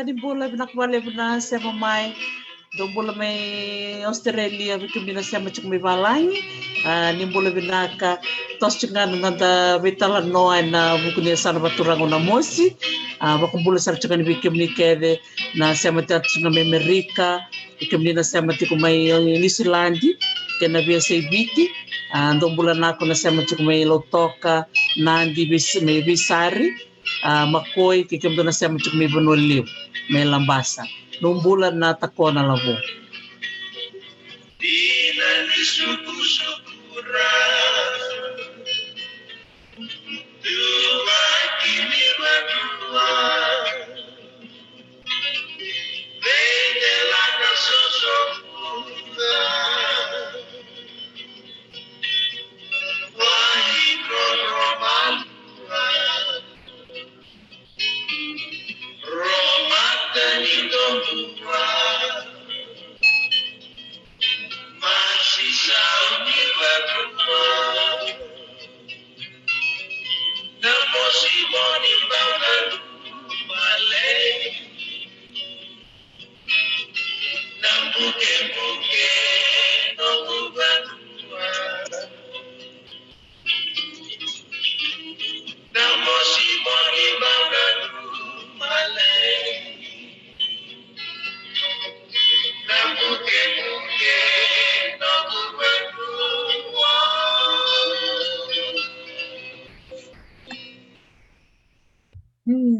Di bola binakbale bina sama mai do bola mai Australia bikin bina sama cuk mai balangi ni bola binaka tos cungan nanda vitala noa na bukunya sana baturang na mosi bakun bola sar cungan bikin ni kede na sama tat cungan mai Amerika bikin ni na sama tiku mai New Zealand kena biasa biti do bola nako na sama cuk mai Lotoka nandi bis mai bisari makoi kikim do na siya macuk may banoliw may lambasa nung bulan na tako na labo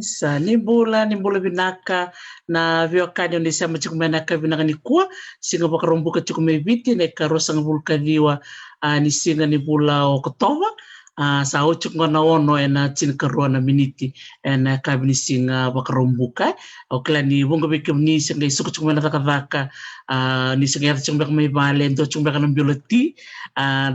sa ni bola binaka na viokani ni sama cukup menaka binaka ni kuah singa bakarombuka cukup mebiti ne karosang vulkaniwa ni singa ni bola o kotowa sa ucuk ngona ono ena cin karuana miniti ena kabini singa bakarombuka o kala ni bunga bikim ni singa isuku cukup menaka kavaka ni singa yata cukup may balen to cukup kanang biolati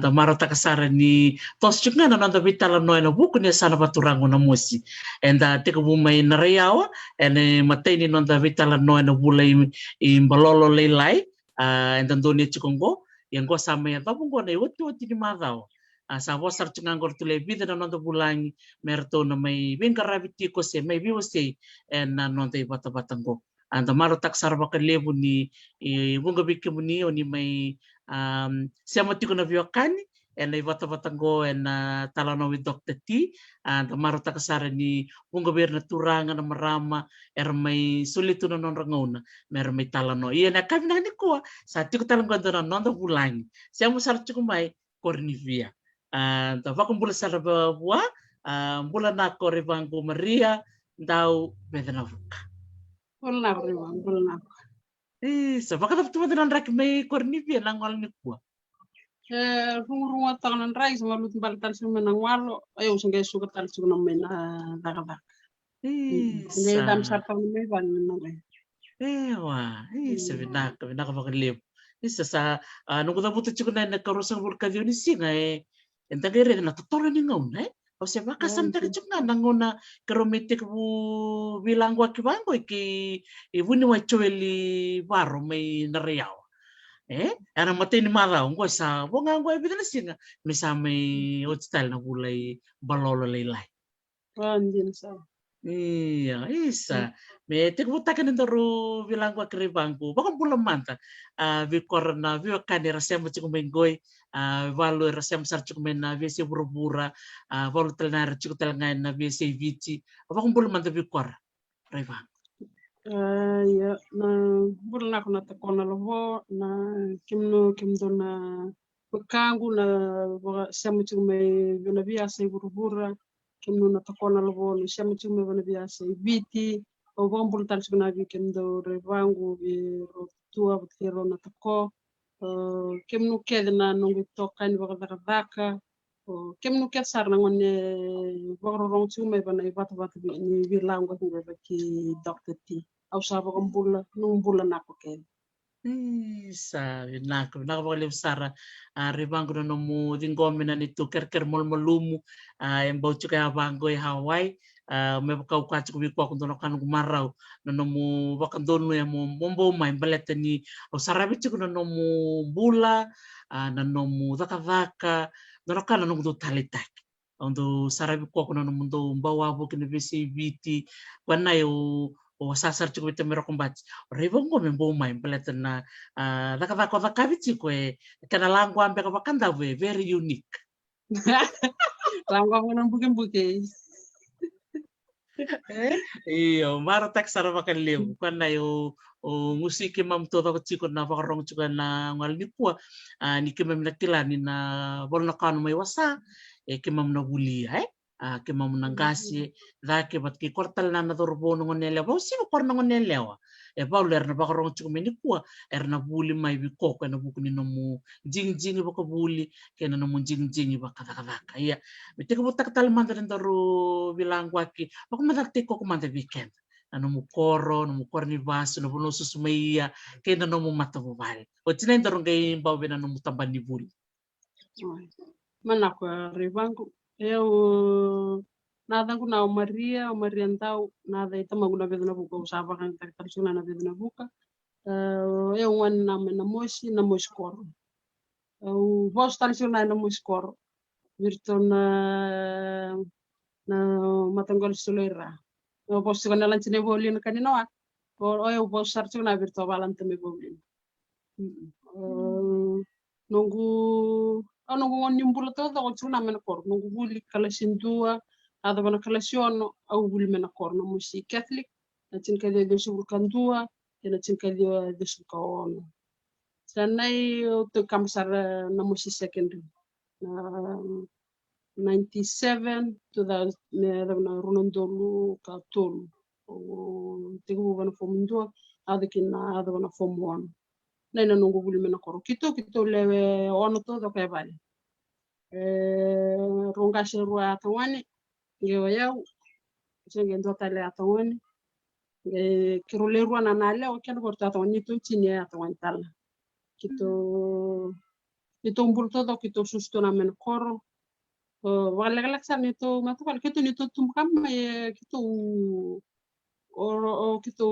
da maro takasara ni tos cukup ngana nanda vitala no ena buku ni sana baturango na mosi enda teka bumai narayawa ene matei ni nonda vitala no ena bula i balolo leilai enda doni chukongo yang go sama ya tapi go na wati ni madao sa wasar chungangor tule vida na nonda bulangi merto na may bingkarabiti ko se may biwase en na nonda ibata batango anda maro tak sarba ka lebu ni bunga bikim ni oni may siamati ko na viokani en ibata batango en talano with Dr. T and maro takasara ni kung gobyerno turangan na marama may sulitu na non rangona may talano iya na kami na ni ko sa tiko talang ganda na non bulangi siya mo sarap may Cornivia and vakong bula sa buwa bula na ko Rivango Maria daw bedanavuk Bulna. sa baka tapos na rak may Cornivia nangol ni ko Rumah tangan rai sama lu timbal tal sama nang walo ayo sungguh suka tal suka namanya daga. Jadi dam sarpa may ban namanya. Wah, sebenarnya bakal isa sa nung kutabuto chuko na nagkarusang vulkanyo ni singa enta gere na totoro ni ngona o se baka santa chuko na nangona karometik bu bilang wa kibango ki ibuni wa choeli baro may narayaw ana matay ni maraw ngo sa bonga ngo ebidana singa may sa may hostel na gulay balolo laylay Andin sa. Iya, isa. Me te ko takan ndoro bilang ko kri bangku. Bakon pula manta. Vi korna vi wakani rasem chiku mengoi. Valu rasem sar chiku mena vi se burubura. Valu telnar chiku telngai na vi se vici. Bakon pula manta vi kor. Rai bang. Ya na bula na kuna takona lovo na kimdo na bekangu na sema chume vina biasa burubura kimno na takona lovo na sema chume vina biasa viti o bom bula tal sugna vi kimdo revangu vi rotua vitiro na tako kimno kede na nungu toka ni vakadaka o kimno kede sar na ngone vakarong chume vina batu ni vilango ni ki Dr. T au saba kumbula numbula nako ke Isa, nak boleh besar. Ribang kuno nomu tinggomi na nito ker mol molumu. Yang bau cukai abanggo Hawaii. Me kau kacu kubikwa kuntono kan kumarau. Nomu bakan donu yang mombo main baleta ni. Au sarabi cukuno nomu bula. Nomu daka. Nono kan nomu do talitak. Untuk sarabi kwa kuno nomu do bawa bukin bisi biti. Wana yo o sasar cukup itu merok kumbat. Ribang ko membo main baleta na nakatako kabichi ko kana lango ambe ko bakanda we very unique. Lango ko nang bukin Iyo, maro tak sara makalio. Kana yo o musiki mam todo ko chiko na bakarong chuka na ngal ni pua. Ni kimam na kilani na bol na kanu may wasa. Kimam na gulia kimam na ngasi. Dake bat ki kortal na nadorbo no ngonele. Ba sino kor na ngonele wa. Ba ler na bakarong chuka ni pua. Na buli may biko ko na bukuni no mu jing ba ko buli kena no mu jing ba kata. Iya. Miti ko butak tal man rin daro bilang waki. Bako madakti ko kumanda weekend. Ano mo koro, no mo kornivas, no mo susumaya, kaya no mo matabubal. O tinayin darong kay bawi na no mo tamban ni buli. Mana ko ribangu. Eu nada ko na Maria ndau nada ita maguna bedo na buka usaba kan tarsuna na bedo na buka. Eu wan na moshi koro. Eu vos tarsuna na moshi koro. Virto na matanggol sulera. Eu posso na lancine bolin kanino o eu posso tarsuna virto valante me bolin. Nunggu nyumbula todo ko chuna mena kor nunggu buli kala sindua ada bana kala siono au buli mena kor no musi Catholic na cin kali de sul kandua na cin kali de sul kaono sanai to kamsar na musi secondary na 97 to da me na runondolu ka tolu o tigu bana fomundua ada kina ada bana fomuano na nungu buli mena kor kito lewe ono todo kay bali ronga serua atawani ngewa yau senge ndo tale atawani kirole rua na nale o kena borta atawani to chini atawani tala kito umbul todo kito susto na men koro wala galak sa nito matukal kito nito tumkam kito o kito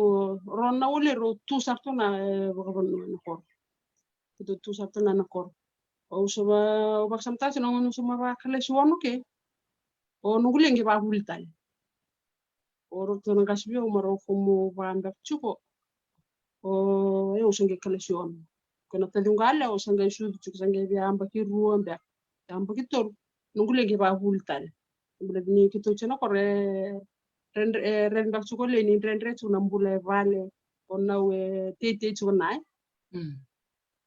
ronna ole ro tu sarto na bakabon na koro kito tu sarto na koro o soba baksamta sino ngono suma ba kale suono ke o nugulengi ba hultal o roto na kasbi o maro fomo ba ambak chuko o eu sange kale suono kono tadungale o sange su chuko sange bi ambaki ruo ambak ambaki tor nugulengi ba hultal ni kito chena kore ren bak chuko le ni ren chu nambule vale o nawe tete chu nai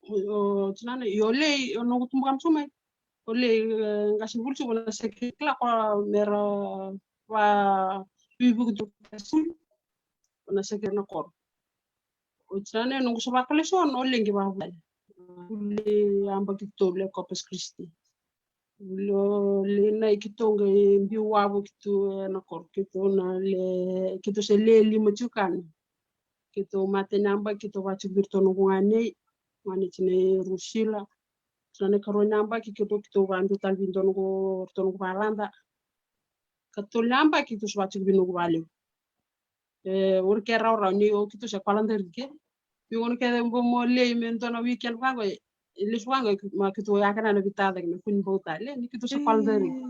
o chinana yole o nungu tumbam sumai ole ngasih bulsu kona sekla ko mera wa bibu tu sul kona sekna kor o chane nungu soba kale son ole ngi ba bal ole amba kito le Corpus Christi le na kito ngi bi wabu kito na kor kito na le kito se le lima chukan kito mate namba kito wachu birto nungu ngane chine rusila Sone karo nyamba kito bantu tal bintono ko balanda. Kato nyamba kito swatu binu wali. Urke raw ni o kito se palanda rike. Yugon ke mbo mo le mentono weekend wango le swango ma kito yakana na bitada na kun bota le ni kito se palanda rike.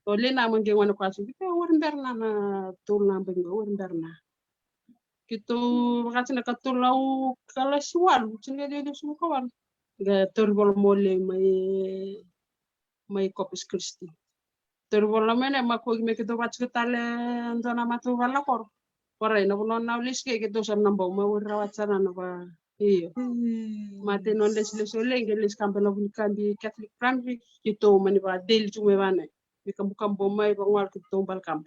O le na mange wana kwasu kito wor berna na tulna bengo berna. Gitu makasih nak tulau kalau sual, cina dia semua kawan. Gak terbol mole mai Corpus Christi. Terbol mana mak kau me kita baca ketale antara matu wala kor. Korai na punon na ulis ke kita sam nambau mau rawat sana na ba. Iyo. Mate non les oleng les kampelo bukan di Catholic primary itu mani ba del cuma mana. Bikam bomai bangwal kita tombal kamp.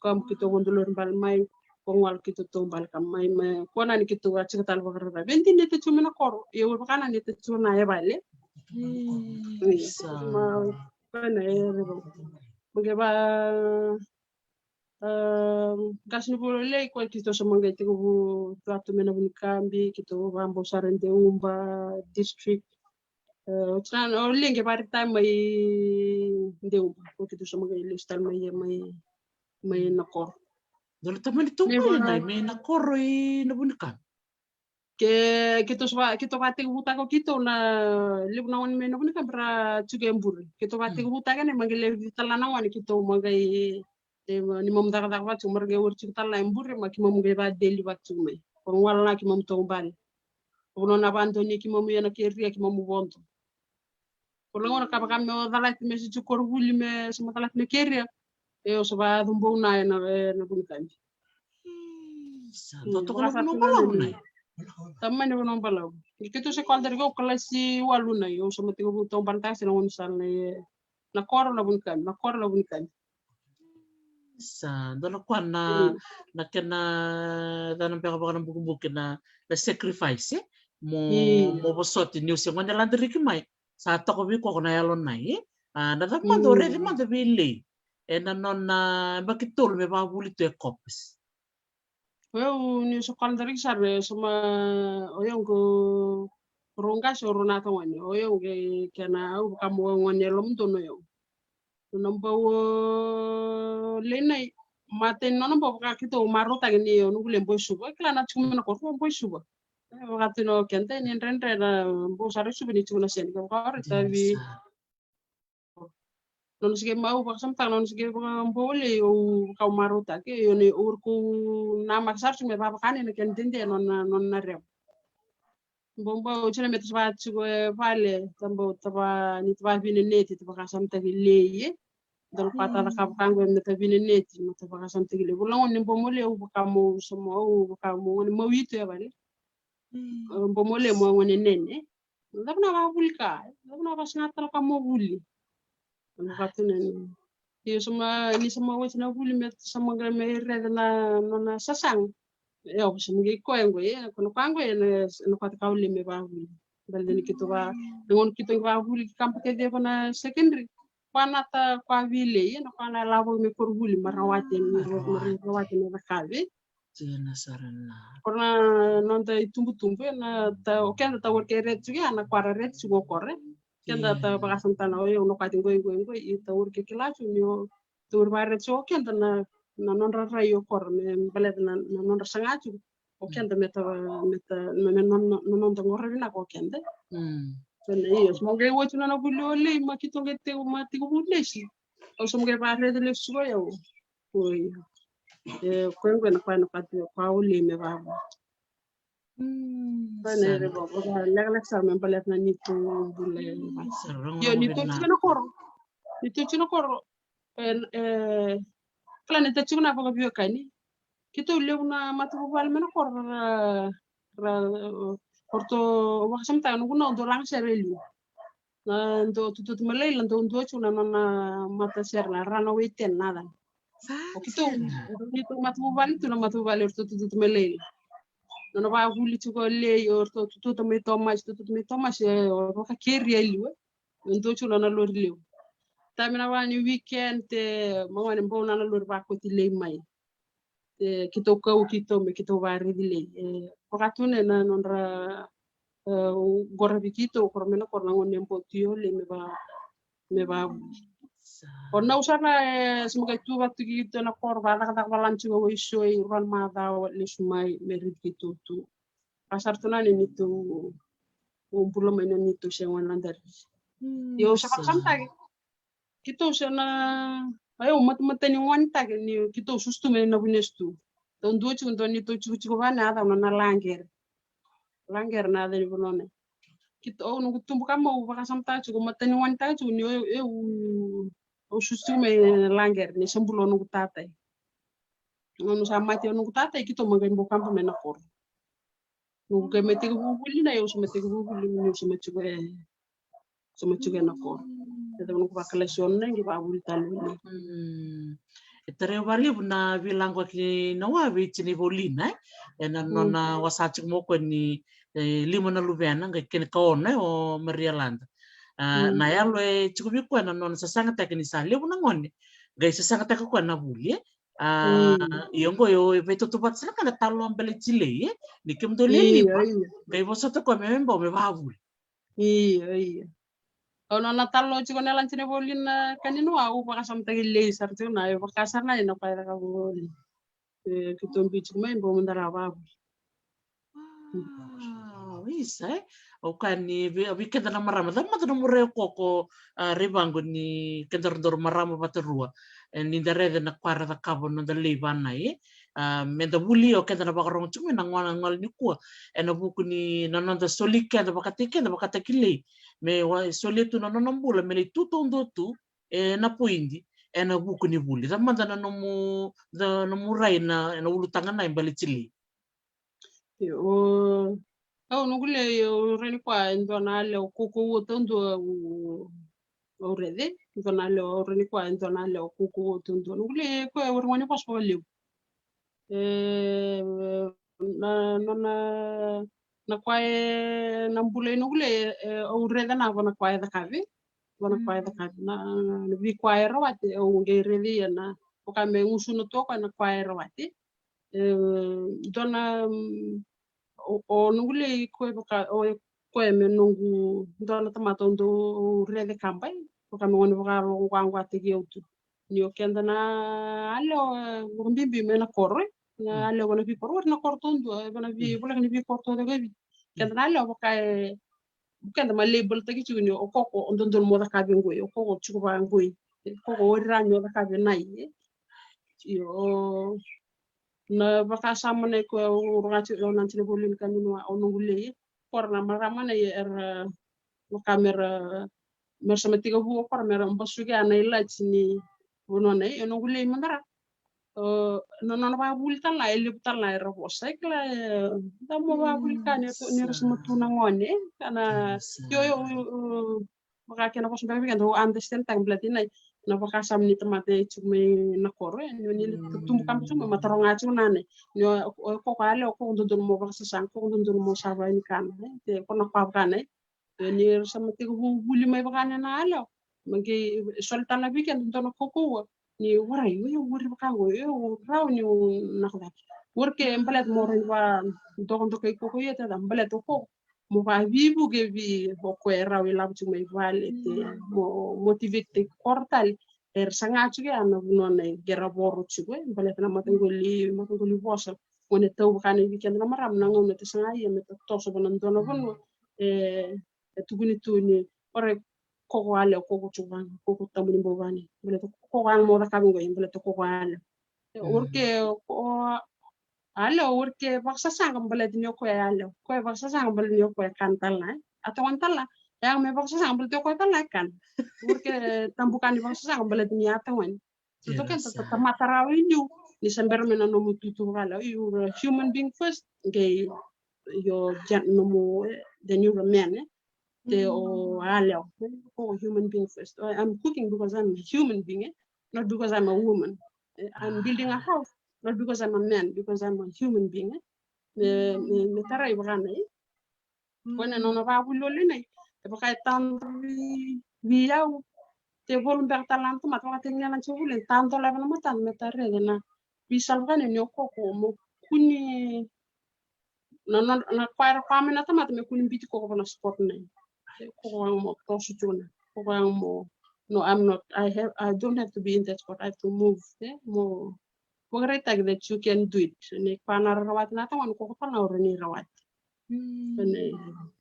Kam kita ngondolor bal mai bangwal kita tombal kamp mai kona ni kita baca ketale bakar. Benti ni tu cuma na kor. Iyo bakana ni tu cuma na ya bale. Mana ya bagaimana gas ni boleh lei kuat kita semangat itu tuatu mena bunikambi kita bambu sarende umba district cuman oleh ke pada time mai deumba kuat kita semangat listal mai nakor. Dulu teman itu mana mai nakor na bunikam. Ke kita pati huta ko kita na libu na wan me na bunika bra juga embur kita pati huta kan emang le talana wan kita magai ni mom daga wat umur ge wur kita la embur ma ki mom ge ba deli wat me ko wala ki mom to bal ko non abanto ni ki mom yana ke ria ki mom bonto ko ngona ka ba me dalat me si kor wuli me sama dalat me keria e o so ba dumbo na na bunika Toto ko no Tamma ne wono balaw. Kita sekolah dari go kelas si walu na yo sama tigo buto bantas na unsal na kor la bunkan. Sa dolo kwa na kena danang peka baka ng buku-buku na sacrifice mo bosoti news yung wanya landri kimay sa ato ko biko na yalon na na dama do ready man do bili na non na bakitul me ba bulito e kopis. Well, ni sekolah dari sabe sama oyong ko ronga soro na to wani oyong ke kana au kamu ngone lom to no yo. Nombo lenai mate no nombo ka kito maro ta ni yo nugule mbo suba kala na chuma na ko mbo suba. Wakati no kente ni rendre na mbo sare suba ni chuma sen ko ta bi non sige mau paksam tang non sige boleh o kau maruta ke yo ni urku nama sar sume baba kane ne ken dende non na rem bomba o chele metu ba chugo vale tambo taba ni taba bine neti taba kasam tagi leye dal pata da kap kango meta bine neti meta taba kasam tagi le bulon ni bombo le o kamu somo o kamu ni mawito ya bale bombo le mo ngone nene dabna ba bulka dabna ba snatal kamu buli Makatunan. Iyo sama wes na huli met sama game red na sasang. Yo sama gi ko ngo kono kango na pat kauli me ba huli. Balde ni kito ba ngon kito ba huli kamp ke de na secondary. Panata kwa vile na pana lavo me por huli marawati ni na kabe. Jena sarana. Korna nonta tumbu na ta okenda ta work red juga na kwara red sugo kore. Kenda ta pakasan tanah yo no kating go ita urke kilasu nyo tur bare so kenda na non rayo kor me balet na non sangaju o kenda meta non ta ngorre na ko kenda sen iyo smoge wo tuna na bulio le ma kito ngete ma tigo bulesi o smoge bare de le sugo yo oi ko na pa uli me ba Banere bobo lag sa men palet na nito bule yo nito chino koro kala nito chino na bogo biyo kani kito lew na matu bal men kor ra porto waxam ta no no do lang sereli na do tutut malay lan do chuna na mata serna rano witen nada o kito nito matu bal tu na matu bal tutut malay no ba huli chuko le orto tutu me tomas o ka keri eliwe ndo chulo na lor lew tamina wani weekend mawani mbona na lor ba ko ti le mai kito ba ridile ko katune na nonra gorbi kito ko mena ko na ngone mbotio le me ba Ona usana semoga tu waktu gitu na korba tak balan juga wisoi ron mata le sumai merit gitu tu pasar tunan ini tu umpulo mainan itu sewan landar yo sakap santai gitu sana Ayo mat ni wanta ni kito sustu me na bunestu. Don dua chiku don ni to chiku bana ada na langer. Langer na ada ni bonone. Kito nunggu tumbu kamo baka samta chiku mat ni wanta chiku ni o sustu me langer ni sembulo nunggu tatai. Ngono sama ti nunggu tatai kito magan bo kampo me na kor. Nunggu ke meti ko bubuli na yo meti ko bubuli ni sama chiku na kor. Itu nunggu bakalasion na ngi babuli talu. Tere wali na bilang ko ki nawa vi chini bolina na nona wasachik mo ko ni limo na luvena ngai ken kaone o Marialanda. Na ya lo chikubi ko na nona sasanga tekni sa limo na ngone. Gai sasanga tek ko na buli. Yongo yo veto to pat sana kana talo ambele chile ni kem do le limo. Gai vosato ko membo me babuli. Iya. Ono natalo chiko na lanchine bolin kanino au baka samta gile sartu na yo baka sarna ina pa ka bolin. Kiton bichu mai bo mandara babu. Bisa o kani vi kenda na marama da mata no mure koko ribango ni kenda dor marama baterua ni dare na kwara da kabo no da lebana menda buli o kenda na bakarong chume na ngwana ngal ni ku na buku ni nanonda solika da bakateke da bakatakile me soli tu nono bula me le tuto ndo tu na puindi na buku ni buli da manda na no murai na ulutanga na imbali chili Au nugule reni kwa ndona le kuku tondo urede ndona le reni kwa ndona le kuku tondo nugule kwa urwani pas pa le na kwa na mbule nugule urede na bona kwa da kavi bona kwa da kavi na vi kwa rawate o ngeredi na ka me ngusuno to kwa na kwa rawate dona o nungule koe baka o koe me nungu ndona tamato ndo rede kampai baka me ngone baka lo ngwa te geutu ni o kenda na alo ngumbi me na korre na alo ngone bi korre na korto ndo bana bi bula ni bi korto de gabi kenda na alo baka kenda ma label tagi chu ni o koko ndo mo da kabi ngoi o koko chu ba ngoi koko o ranyo da kabi nai yo na baka samane ko urati lo nanti le bolin kanino ono gule korna maramane kamera mersama tiga bu kor mera mbasugi ana ilachini bonone ono gule mandara no ba bultan la ele butan la ro sekla da mo ba bulkan to ni resma tuna ngone kana yo baka kena pos baby kan do understand tang blatina na baka samni temate chume na kore ni tumbu kam chume mataronga chunane yo ko kale ko ndo mo baka sang ko ndo mo saba ni kan te ko na pa kan ni sama te buli mai baka na alo mangi solta na weekend ndo ko ko ni warai yo wuri baka go yo raw ni nakla worke mbalet mo ren wa do ko ko yeta da mbalet ko mo va vivu che vi ko raw ila tu mai vale te mo motivate kortal sanga chuge ana non gera boru chuge bale na matangoli bosa woni taw kan weekend na maram na ngom te sanga yeme to so bonan dono bon tuguni tuni ore ko wale ko chuban ko tamni bobani bale ko wal mo da kabingo bale to ko wale urke ko alo urke baksa sanga bale dinyo ko alo ko baksa sanga bale dinyo ko kantal na atau antala yang me baksa sanga bale ko tala kan urke tambukan di baksa sanga bale dinyo atawan itu kan tetap matarawi you ni sambar mena no mututu gala you human being first gay yo jan no mo the new man the o alo ko human being first I'm cooking because I'm a human being not because I'm a woman I'm building a house not because I'm a man because I'm a human being me tarai bagana kona no ba bulole nei te baka tan vi yau te volumber talanto ma toka te ngana chule tanto la na matan me tare na vi salvane ni okoko mo kuni na kwaira kwame na tamata me kuni biti ko na sport nei ko mo to sutuna ko mo no I don't have to be in that sport I have to move mo great that you can do it ni pana rawat na taman ko pa na ni rawat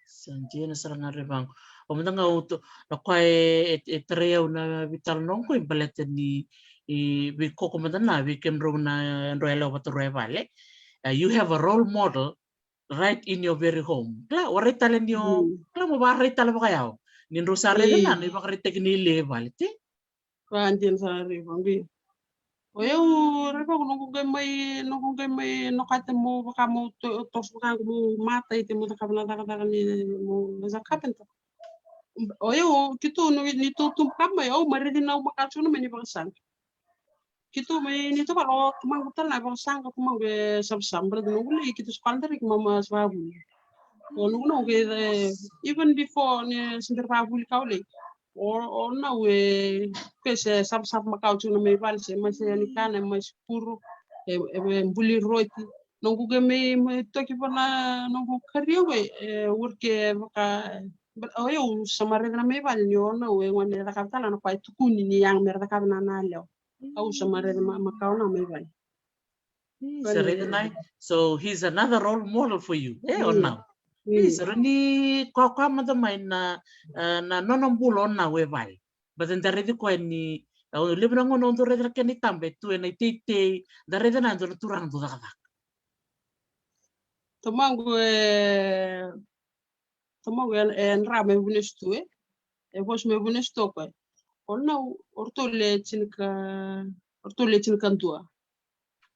sanjena saranga rebang o manda nga uto na kwai etreo na vital non ko imbalete ni we kokomandana we kemro na roelo patro vale. You have a role model right in your very home. Kla warita len yo kla mo ba rita la bakayao. Nin rosare na ni bakarita kini le valite. Kantin sa ribangi. Eu reba nungu mai no kate mo baka mo tos baka mo mata ite mo takabna taka ni mo za kapenta. Eu kitu ni tutum kama eu maridi na makachu no meni bangsan. Kitu mai ni to kalau kumang utal na bangsan ka kumang be sab sambra no gule kitu skandari mama swabu. Nungu no ke even before ni sinter babu kaule. Or na we pese sab makauchu no me valse mas ni kana mas puro e buli roti nongu ge me toki pana nongu kario we urke baka eu samare na me val ni ona we ngone da kaptala no pai tukuni ni yang mer da kapna na leo au samare makau na me val So he's another role model for you. Or now. Serani kwa mata mai na nonombulo na we vai. But then the ko ni libra ngono ndo redra keni tambe tu na tite da redra na ndo turang do da. Tomangu en rame bunestu e vos me bunestu ko. Ona ortole chinka tua.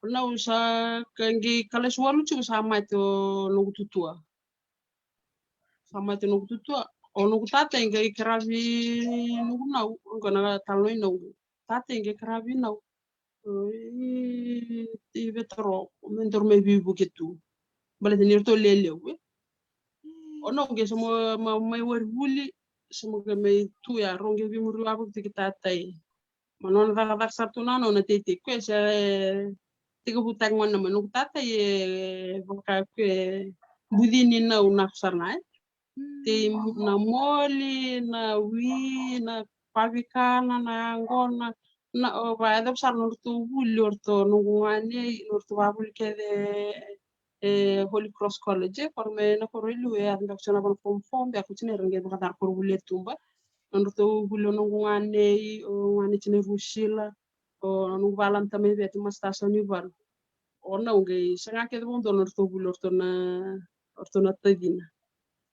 Ona usa kangi kala sualu chu sama to nugu tutua. Sama to nugu tutua. O nugu tata inga ikravi nugu nau ngona taloi nugu. Tata inga ikravi nau. I vetro mentor me bibu gitu. Bale tenir to lele we. Ona nge sama mai wuli sama ke mai tu ya ronge bi muri abu tata i. Manon da sartu nano na tete ko sa tiga butang mana menung tata ye baka ke budini na una sarna te na moli na wi na pavikana na ngona na ba da sar no tu bulli orto no ngani orto babul ke de Holy Cross College forme na korilu e anda sona bon form be ko tine renge baka dar ko bulle tumba orto bullo no ngani tine rusila o no valam também vete uma estação de bar o não que será que é bom dono do bulo orto na tadina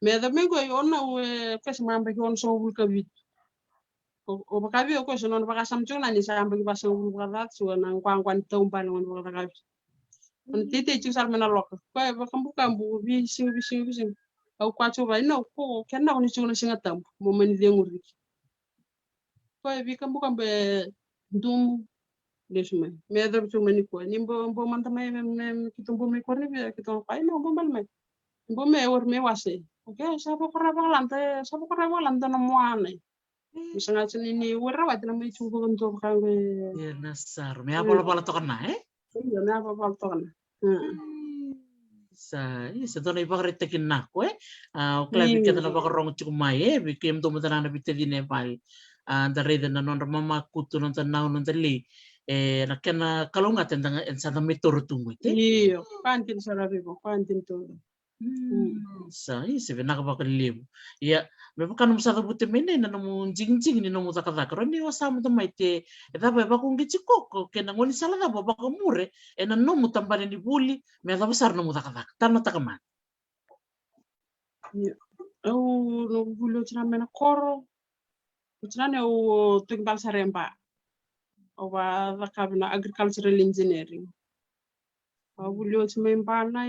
me da me go o não que se mamba que on so bul kabit o bakabi o ko so non baka sam chuna ni sa mba ba so bul badat so na kwang tong ban on baka on tete chu sar mena lok ko ba kambu bi sing au kwa chu ba no ko ken na on chuna singa tam mo meni de nguri ko bi kambu dum Desme. Me ador tu mani ko. Nimbo manta mai kita bo me korni be kita pai no bo mal mai. Bo me or me wase. Okay, sabo korra lante no moane. Misalnya sini ni wera wat na mai chungo gonto kan be. Ya nasar. Me apa to kana Iya, me apa to kana. Sa to na ipagrita kinako o klabi kita na bakarong chukumai bikem to mata na bitte di Nepal. Da reda na non mama kutu non tanau non tali. Na kena kalau nggak tentang ensada metode tunggu itu. Iya, kantin sarabi bo, kantin todo. Sa isi vena ka libu. Ya, memang kan musada butte mene na namu jing ni namu takata ni wasa mu tamai te. Eta ba kung gichiko kena ngoni sala da ba ka mure na namu tambane ni buli me da besar namu takata. Tanno takaman. Iya. Au no bulo tsana mena koro. Tsana o tingbal saremba. Oba lakabna agricultural engineering. Bulio tsmembana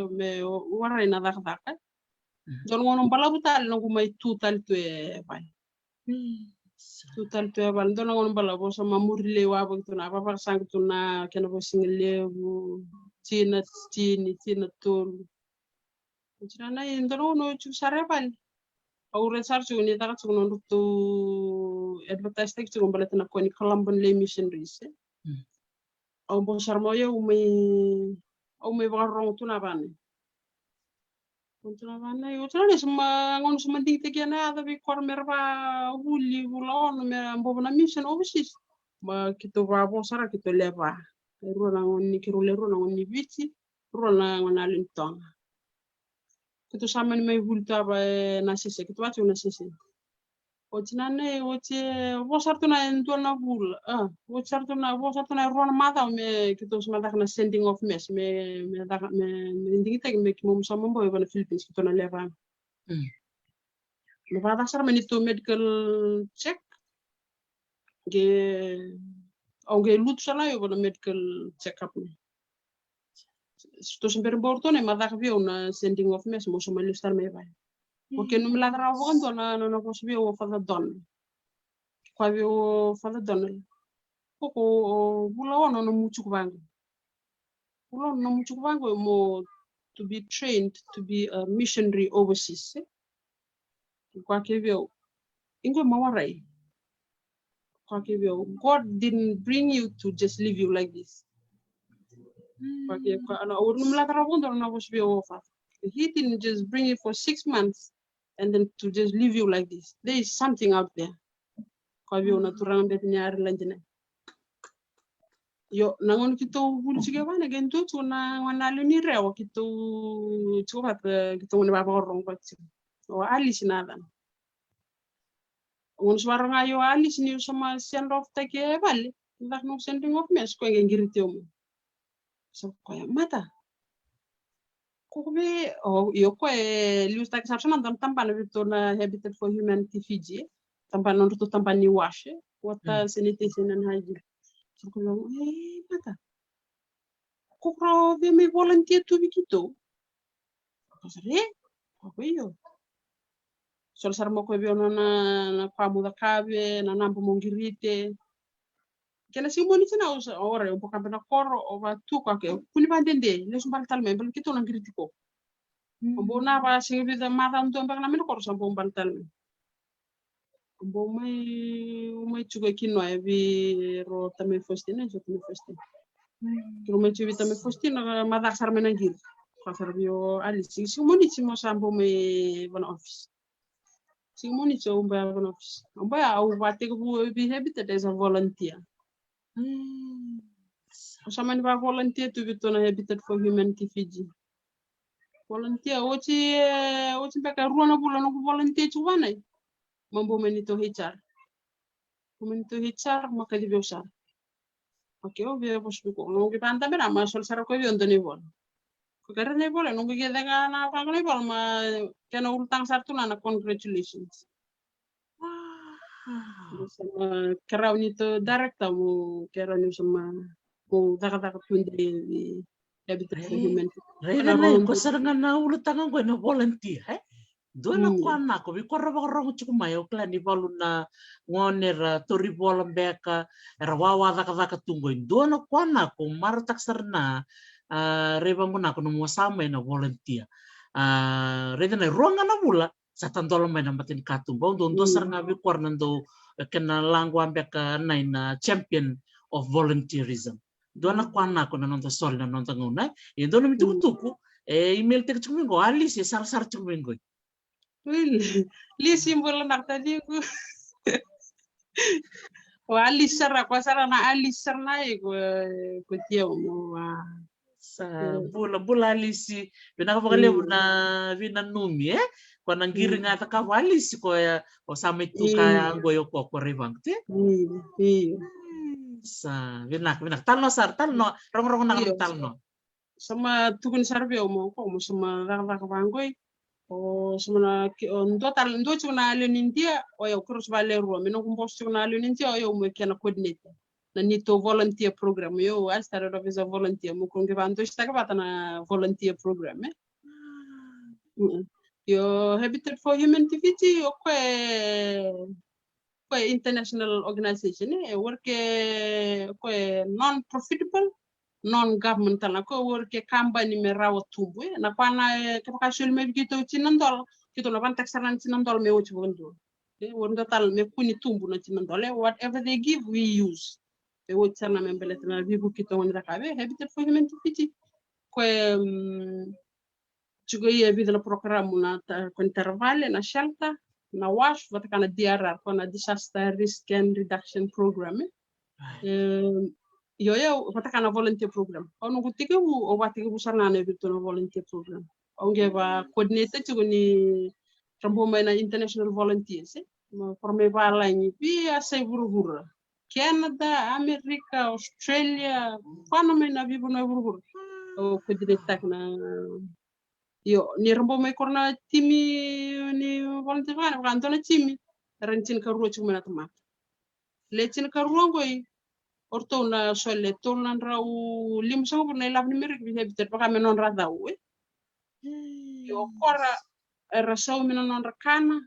me wara ina dakdaka. Jon ngono bala butal no kumai tutal tu e pai. Tutal tu e bal don ngono bala bo sama murile wa bo tuna papa sang tuna kena bo single bu tina tol. Tsana indro no chu sare bal. Aure sar chu ni taka chu no tu advertise tek chu bala tuna ko ni Columban Lay Missionaries. Au bo sarmoye umay barong tuna bane. Tuna bane yo tuna suma ngon suma dite kena ada bi kormer ba huli bulon me ambo na mission overseas. Ma kito ba bo sara kito leva. Ero na ngoni kiro lero na ngoni bichi, ro na ngona lintong. Kito sama ni may hulta ba na sese kito atu na sese. Ochinane wasartuna entona bul wasartuna rona mata me kito semata kana sending of mess me indingita me kimo sama boy bana Philippines kito na leva me pada sar menito medical check ge onge lut sala yo bana medical check up me sto sempre bortone mata vio na sending of mess mo sama listar me vai porque no me la travo na posibio fa don Kwavyo fala donal. Koko bula no muchuk bango. Bula no muchuk bango mo to be trained to be a missionary overseas. Kwa kevyo ingo mawarai. Kwa kevyo God didn't bring you to just leave you like this. Kwa kevyo ana urun mla tarabondo na posibio fa. He didn't just bring you for 6 months and then to just leave you like this. There is something out there. Kwavyo na turang bet nyar lanjene. Yo nangon kito bulchige wana gento tuna wana luni rewa kito chupat kito ni baba rong patsi. O alis nadan. Un swaranga yo alis ni sama send off take vale. Ndak no sending off mes ko ngiriti mo. So ko mata. Ko be o yo ko lius tak sarson dan tampan vitona Habitat for Humanity Fiji. Tampan non to tampan ni washe. Wata sanitation and hygiene. So ko mata. Kukro ve me volunteer tu bikito. Kosare, ko yo. Sol sar mo ko be na pamu da kabe na nambo mongirite. Kena simoni tina ore un po na koro o va tu ko ke kuni bandende le sumbal talme bel kito na kritiko. Ombo na ba singi da mata ndo mbak na min koro sambo mbal talme. Ombo mai chuga kino e vi ro tame fostine jo tame fostine. Kiro mai chuga tame fostine madak sar menangir. Kasarbio ali simoni simo sambo me ban office. Simoni so umba ban office. Umba au bate ko be Habitat as a volunteer. Sama ba volunteer to bitona Habitat for Humanity Fiji. Volunteer ochi beka ruana bula no volunteer chuwana. Mambo menito HR. Menito HR makali biosar. Okay, obvio posbuko. No gipanta bera ma sol sar ko biondo ni vol. Karena ne boleh nunggu kita na apa ni bol ma kena utang satu na congratulations. Sama kerau ni tu director mu kerau ni sama mu tak tundi di Habitat for Humanity. Rega na ko sarangan na ulutang ko na volunteer Dua ko na ko bi korra ba ro chuku mayo kla ni balu na ngoner tori bolam beka era wawa ka tunggoin dua na ko na ko mar taksarna reba muna ko no sama na volunteer reda na ronga na bula sa tandolo mai na matin katumbo do sarna bi korna do kena langwa beka na champion of volunteerism dua na ko na nonto sorry na nonto nguna do na mitukutuku email tek chumingo ali se sar chumingo Li simbol nak tadi aku. Wah alisar aku asal na alisar na ko tiaw mo sa bula alisi binaka bakale na vinanumi ko nangiri nga ta kawalisi ko o sama itu kaya goyo ko ribang te sa binak talno rong na talno sama tukun sarbe mo ko mo sama rak bangoy o semana ndo chuna lenintia o yo kurus valero me no kumbos chuna lenintia o yo mo kena coordinator na nito volunteer program yo I started off as a volunteer mo kung givanto sta ka na volunteer program yo Habitat for Humanity Fiji o ko international organization work ko non profitable non-governmental na ko worke company me rawa tumbu na pana kapakasyon me gito chinandol kito na ban taxaran chinandol me wuchi bondo wonda tal me kuni tumbu na chinandol whatever they give we use be wuchi na me belet na vivu kito woni rakabe Habitat for Humanity Fiji ko chugo ye bidala program na ko intervale na shelter na wash vatakana DRR ko na disaster risk and reduction program yo patakana volunteer program ono gutike o watike busarna ne bitona volunteer program onge ba coordinator chugoni rambo na international volunteers Forme balangi pia sai burubura. Canada, Amerika, Australia, fana mai na vivo na burubura. O kudiretak na yo ni rambo mai korna timi ni volunteer kan kantona timi rancin ka ruo cuma na temat. Lecin ka ruo ngoi orto na sole tonan rau lim sa ko na ilap ni merik bisa bitar pa kami non radau yo kora rasau mina non rakana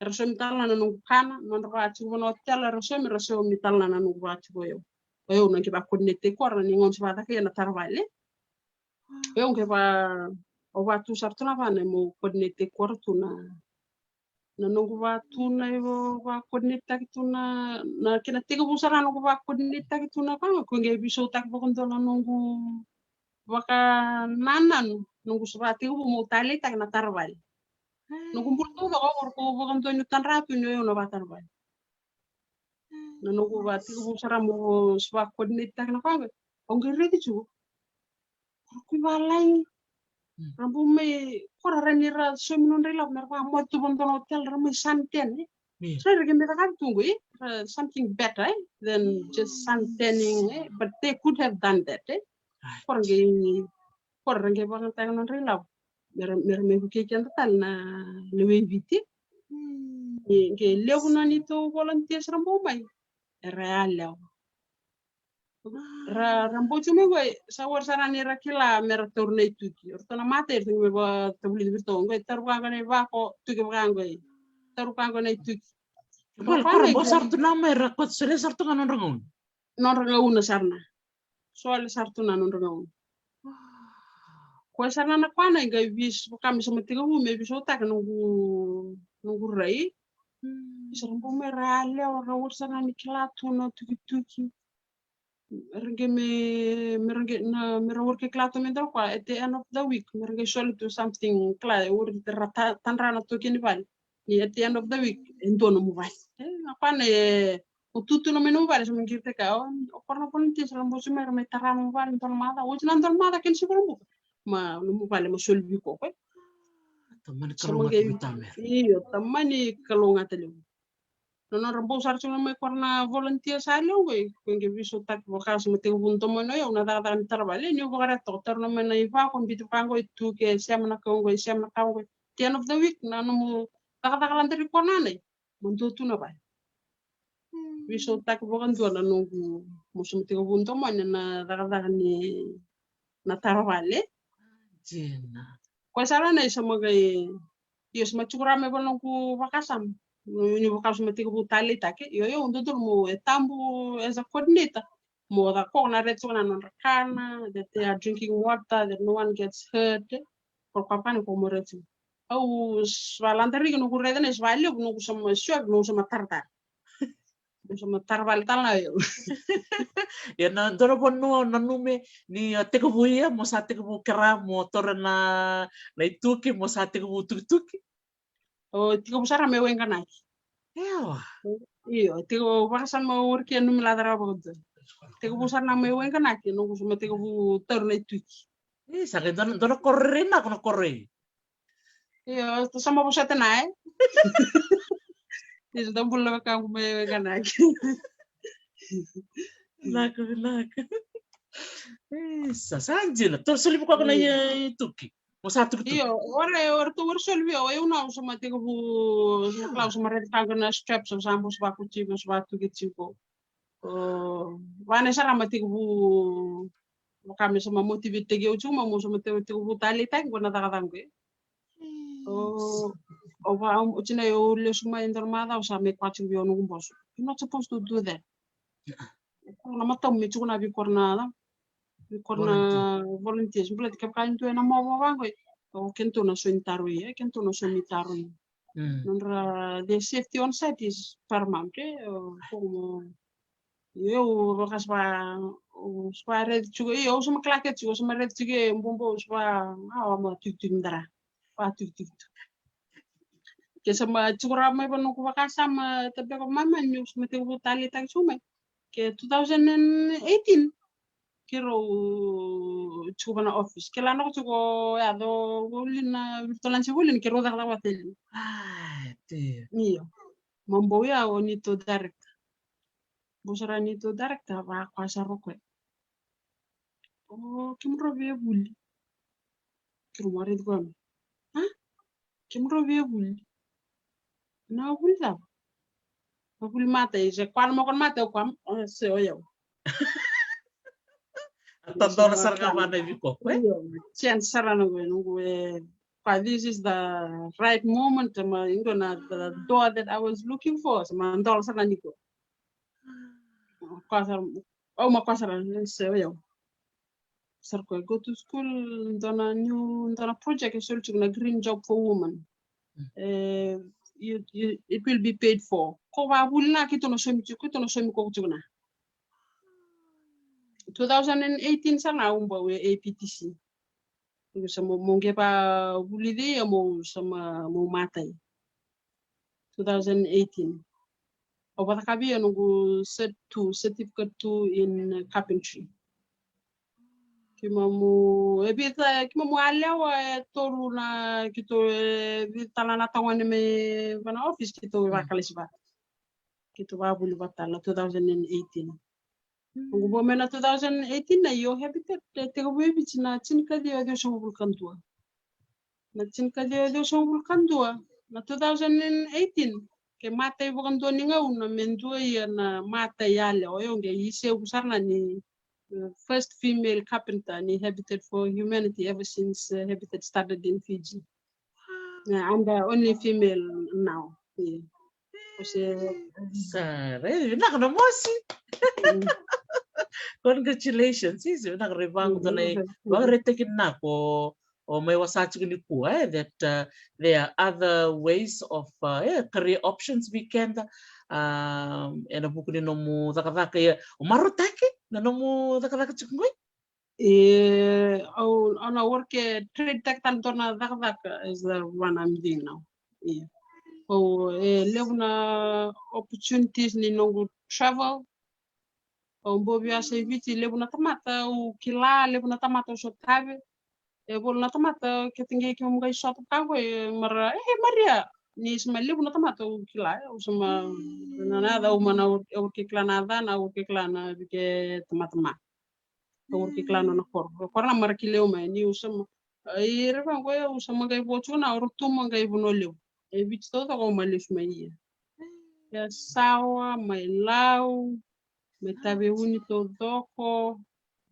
rasau mitala na nung kana non rachu no hotel rasau mitala na nung rachu yo yo na kiba konnete kora ni ngon sabata ke na tarvale yo ke ba o watu sartuna ba na mo konnete kora tu na nung watu na yo ba konnete tu na kina tiga busara nung ba konnete tu na ka ko nge biso tak ba kontola nung baka nanan nung sabati ko mo tali tak na tarvale nung kumpul ba ko bakam to nyutan ratu nyo na ba tarvale na nung bati ko busara mo swa konnete tak na ka o nge chu ku balai rambu me kora ranira so minon rela mer pa mo tu bon hotel ramai santen so rege me tak tunggu something better than just suntanning but they could have done that kora nge bang tak non rela mer me ku ke tal na lewe viti nge lewu na ni to volunteers rambu mai real rambo cuma gue sawar sarani rakila mera torne tuki ortona mate gue ba tabuli birto gue taruka ngane ba ko tuki ba gue taruka ngane tuki Kor bosar tu nama rakot sere sartu kan orang non rangauna sarna soal sartu na non rangauna ko sarna na kwana gue bis kami sama tiga me biso tak nunggu rai bisa rambo mera le ora ursa ngani kila tuno tuki merenge me work klato me dal kwa at the end of the week merenge shall do something kla or tanrana to kini val ni at the end of the week ento no mobile apa ne ututu no menu val so ngirte ka o porno ponti so mbo sumer me tarano val ntol mada o nan tol mada ken sibro mbo ma no mobile ma solvi ko ko teman kalongat bitamer iyo tamani kalongat le no rambo sar cuma me korna volunteer sale we nge viso tak vokas mete bunto mo no yo na data ni trabale ni bogara to terno me na iva kon bitu pango itu ke siam na ko the end of the week na no mo tak lan teri kona ne monto tu na ba viso tak bokan tu na nunggu musim mete bunto mo na data ni na trabale jena ko sala na sama gai yo sama chukura me bonku vakasam ni vokas mete ko tali take yo ndo mo etambu as a coordinator mo da ko na red na non rakana that they are drinking water that no one gets hurt por papa ko mo red au svalantari no kureda ne svalio no sama syok no sama tartar no sama tarbal tal na yo ya na doro bono na nume ni te ko buia mo sa te ko kera mo torna na ituki mo sa te ko tuki o tiko busara me wen kana ewa iyo tiko bakasan mo worki no miladara bo tiko busar na me wen kana no sama tiko bu torna tuki sakit doro korre na kono korre iyo to sama busate na Isso dá bulla ka me kana Naka. Sasanjila. Terus libu ko na tuki. Mo sa tuki. iyo ora to ora solvi o eu não sama tiko bu clau sama red tanga na straps of sambos ba ku chibo ba tu gitiko vane sara ma tiko bu kami sama motivate tege u chuma mo sama tiko bu tali tag bona daga dangue o va o china yo le suma intermada o sa me kwachi bi onu boss you're not supposed to do that na matom mi chuna bi korna volunteers bulat kap kan tu na mo wa ngoi o kento na so intarui kento na so mitarui nonra the safety on site is paramount como eu rokas ba spa red chugo eu sama klaket chugo sama red chugo mbombo spa awa mo tik ndara pa tik ke sama chukura mai banu ku sama tabe ko mama news mete ko tali tak chume ke 2018 kiro chukubana office ke lano chugo ya do golina virtualan chugulin ke roda la watel Te. niyo mambo ya onito direct. Bosara nito direct ba kwasa rokwe. Oh, kimro be buli. Kirumari dgwam. Ha? Kimro be buli. Na buli da. Buli mata je kwal mo kon mata kwam se oyo. Tandora saranga mana viko kwe. Chance sarana we this is the right moment the door that I was looking for. Ma ndol sarana niko. Kwasar ma kwasar se oyo. Sarko go to school dona project is na green job for women. It will be paid for. Ko ba bulna kito no shomi ko tuna. 2018 sana umba we APTC. Sama monge pa bulide ya mo sama mo matai. 2018. Obata kabi ya nungu certificate 2 in carpentry. Kima mo alewa toru na kito vitala na tawani me bana office kito wakalisiba. Kito ba buli batala 2018. Ngubo mena 2018 na yo habitat te webi na tinka dia de so vulkantua. Na tinka dia de so vulkantua na 2018 ke mata vulkantua ninga una mendua ya na mata yale oyonge yise usarna ni first female carpenter in Habitat for Humanity ever since Habitat started in Fiji. I'm the only female now. Yeah. Sare, nak na mosi. Congratulations, sis. Nak rebang to na bagretekin na ko o may wasachi ni ku that there are other ways of career options we can ena buku ni nomu takataka ya umarutake na nomu takataka chikungoi on a work trade tech tantona takataka is the one I'm doing now. Yeah. Levuna opportunities ni nongu travel. Mbobia serviti lebuna tamata u kila lebuna tamata so tabe. Bolna tamata ketinge ki mga shop kago mara Maria ni sama lebuna tamata u kila usama nada u mana u kikla nada na u kikla na bike tamata ma. U kikla na kor. Kor na mara kileo ma ni usama ireba ngoya usama gai bochu na urutuma gai bunoleu. Bit todo ko malif mai. Ya sawa mai lau metabe uni todoko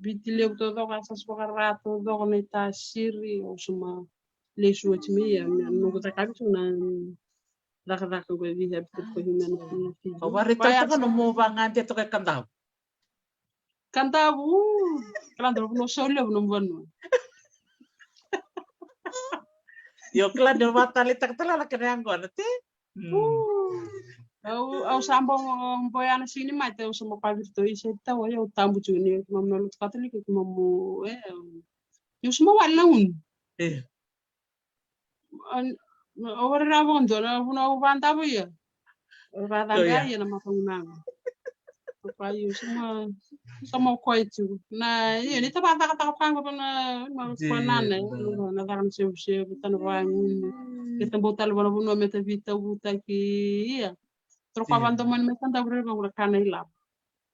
bitile todoko asas rato doko neta siri usuma lesu otimi ya nungu takabitu na daka go vi Habitat for Humanity. Warita to no mo bangante to kay kandaw. Kandabu klando no solo no bono. Yo klando matali taktala la kanango nate. Au sambong boyana sini mai teu sama pavito ise tau eu tambu juni mamno katolik mamu yo sama walaun ora rabon dona una banda boya radanga ya na mafuna pa yo sama koitu na ye ni taba ta pango na manane na daran se tan wa kita botal bona buno meta vita buta ki ya Trocava teman mereka tak berapa bulan hilang.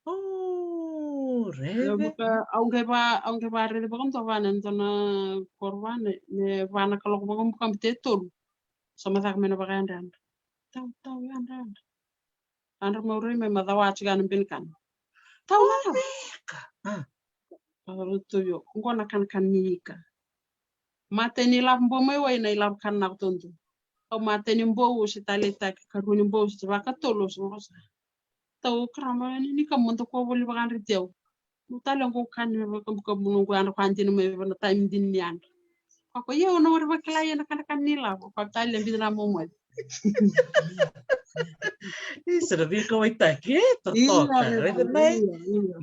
Oh, rebe. Aunque va rede bakan tawa nantona korban ne vana kalau bakan bukan betul. Sama tak mena bakan dan. Tahu dan. Andar mau reme madawa cigan binkan. Tahu lah. Kalau tu yo, kau nak kan nika. Mata ni lam bomai wa ina lam kan nak tuntu. Au mata ni mbo si talita karuni mbo si baka tolo so. Tau krama ni kam monto ko boli bakan riteu. Utalo ko kan me ko bungu an ko antino me na time din ni an. Ko ye ono war bakla ye na kan nila ko tale bidna mo mo. Isso vi ko ita ke to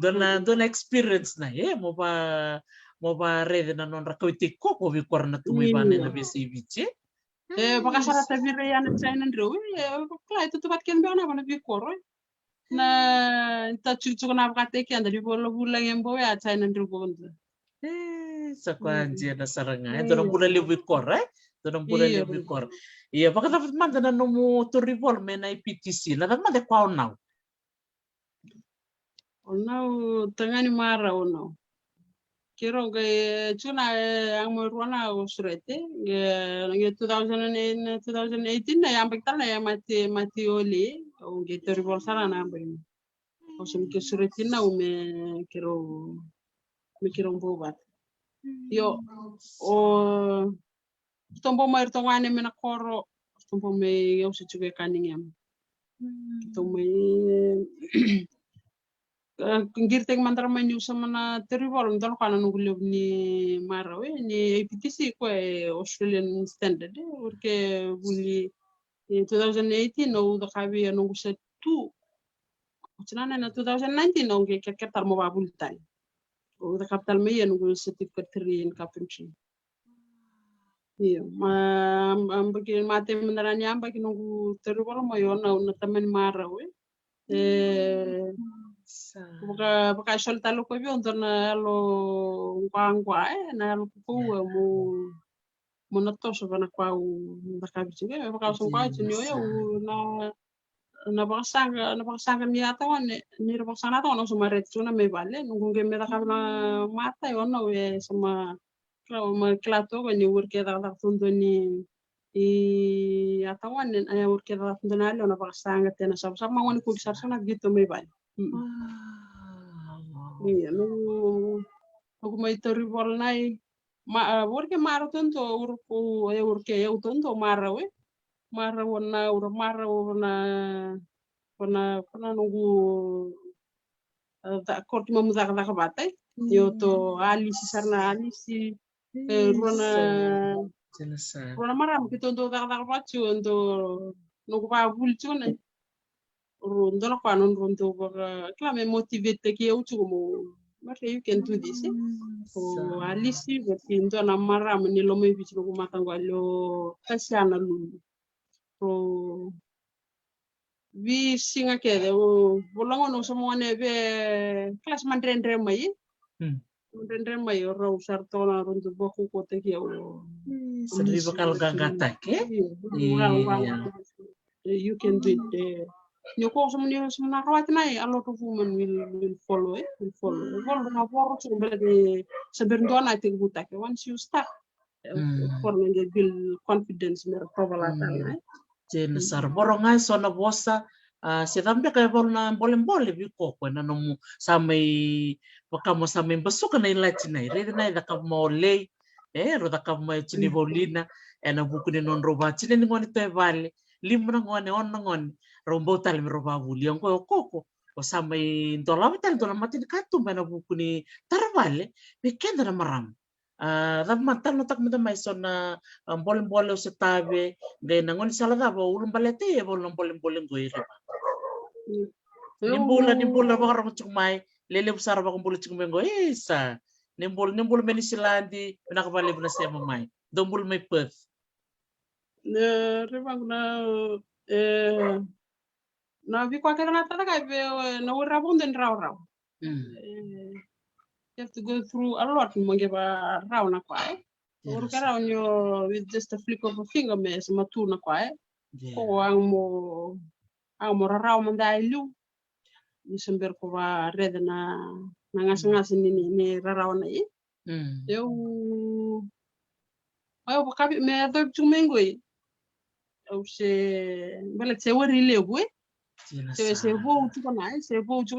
dona experience na ye mo ba rede na non rakoiti ko vi korna tumi bane na bisi biche. Baka sara ta vire ya na China ndro. Kla itu tempat ken bana bana vi koro. Na ta chuchu na baka te ken dari bolo bulang yang bawa China ndro bonda. Sa kwanje na saranga. Ito na pula liwi kore. Donang bulan Iya, ni bikor. Iya, baka dapat man na nomu to revolve na IPTC. Na dapat man de kwao now. onau tangani mara onau. Kiro ge chuna ang mo ruana usurete ge 2018 na yang bektal na mati oli ge teribol sana na ambeng. Osum ke suretina ume kiro bobat. Yo o tombo mai tongane mena koro tombo me yo se chuge kaningem. Tombo ngirteng mantar manyu sama na teribol ndon kana nungulog ni marawe ni APTC ko Australian Standard urke buli 2018 no da kabi no se tu Chinana na 2019 no ke ketar mo babul tai o da capital me no certificate 3 in carpentry. Iya, ambagi mate menaranya ambagi nunggu teribol mo yo na tamen marawe. Baka solta lo ko bion na lo ngwa na lo ko mo na to so na kwa baka biche baka so kwa chinyo ya na baka ni ata wane ni baka sana to no so maret so na me vale ngunge me da na mata yo no we sama klato ko ni urke da tundo ni ata wane ay urke da tundo na lo na baka sanga tena sama wane ku sarsana gitu me vale. Iya, aku mai teribol nai urke mara tonto urke eu tonto mara we mara wana nunggu korti mamudak batai yo to alisi sarna alisi rona maram kitonto dak bacu untuk nunggu pa bulcu nai rondo la kwanon rondo baka klame motivate ke eu chumo but you can do this o alisi batindo na mara mani lo mai bichi ko matangwa lo kasiana lulu o vi singa ke de o bolongo no somo ne be class man rendre mai ro sartona rondo boku ko te ke o Seri bakal gagata ke? You can do it. Nyoko semua rawat nai a lot of women will follow it will follow na boro so be sebenarnya nanti buta ke once you start forming a build confidence mer probalata nai Jen sar borongai sona bosa se tambe ka bolna bolem biko ko na nomu samai pakamo samai basuka na ilati nai re nai da ka mole ro da ka mai chini bolina na buku ni non roba chini ni ngoni te vale limna ngone on ngoni rombo tal mi roba buli ang ko koko o samai dola vital dola mati ni katu mana buku ni taravale me kenda na maram da matal no tak mata mai sona bolem se tabe de nangon sala da bo ulum balete e bolom bolem go ire nimbula ba ram chumai lele besar ba kumpul chumai go isa nimbul meni silandi nak bale bna se mamai dombul mai perth rebang na vi kwa kera tata ka be na ura bonden raw you have to go through a lot monge ba raw na kwa ur kera onyo with just a flick of a finger me sama tu na kwa ko ang mo raw manda ilu ni sember ko ba red na ngas ni raw na eu ayo ba kabi me do chumengo au se bele se wari lewe se vou tu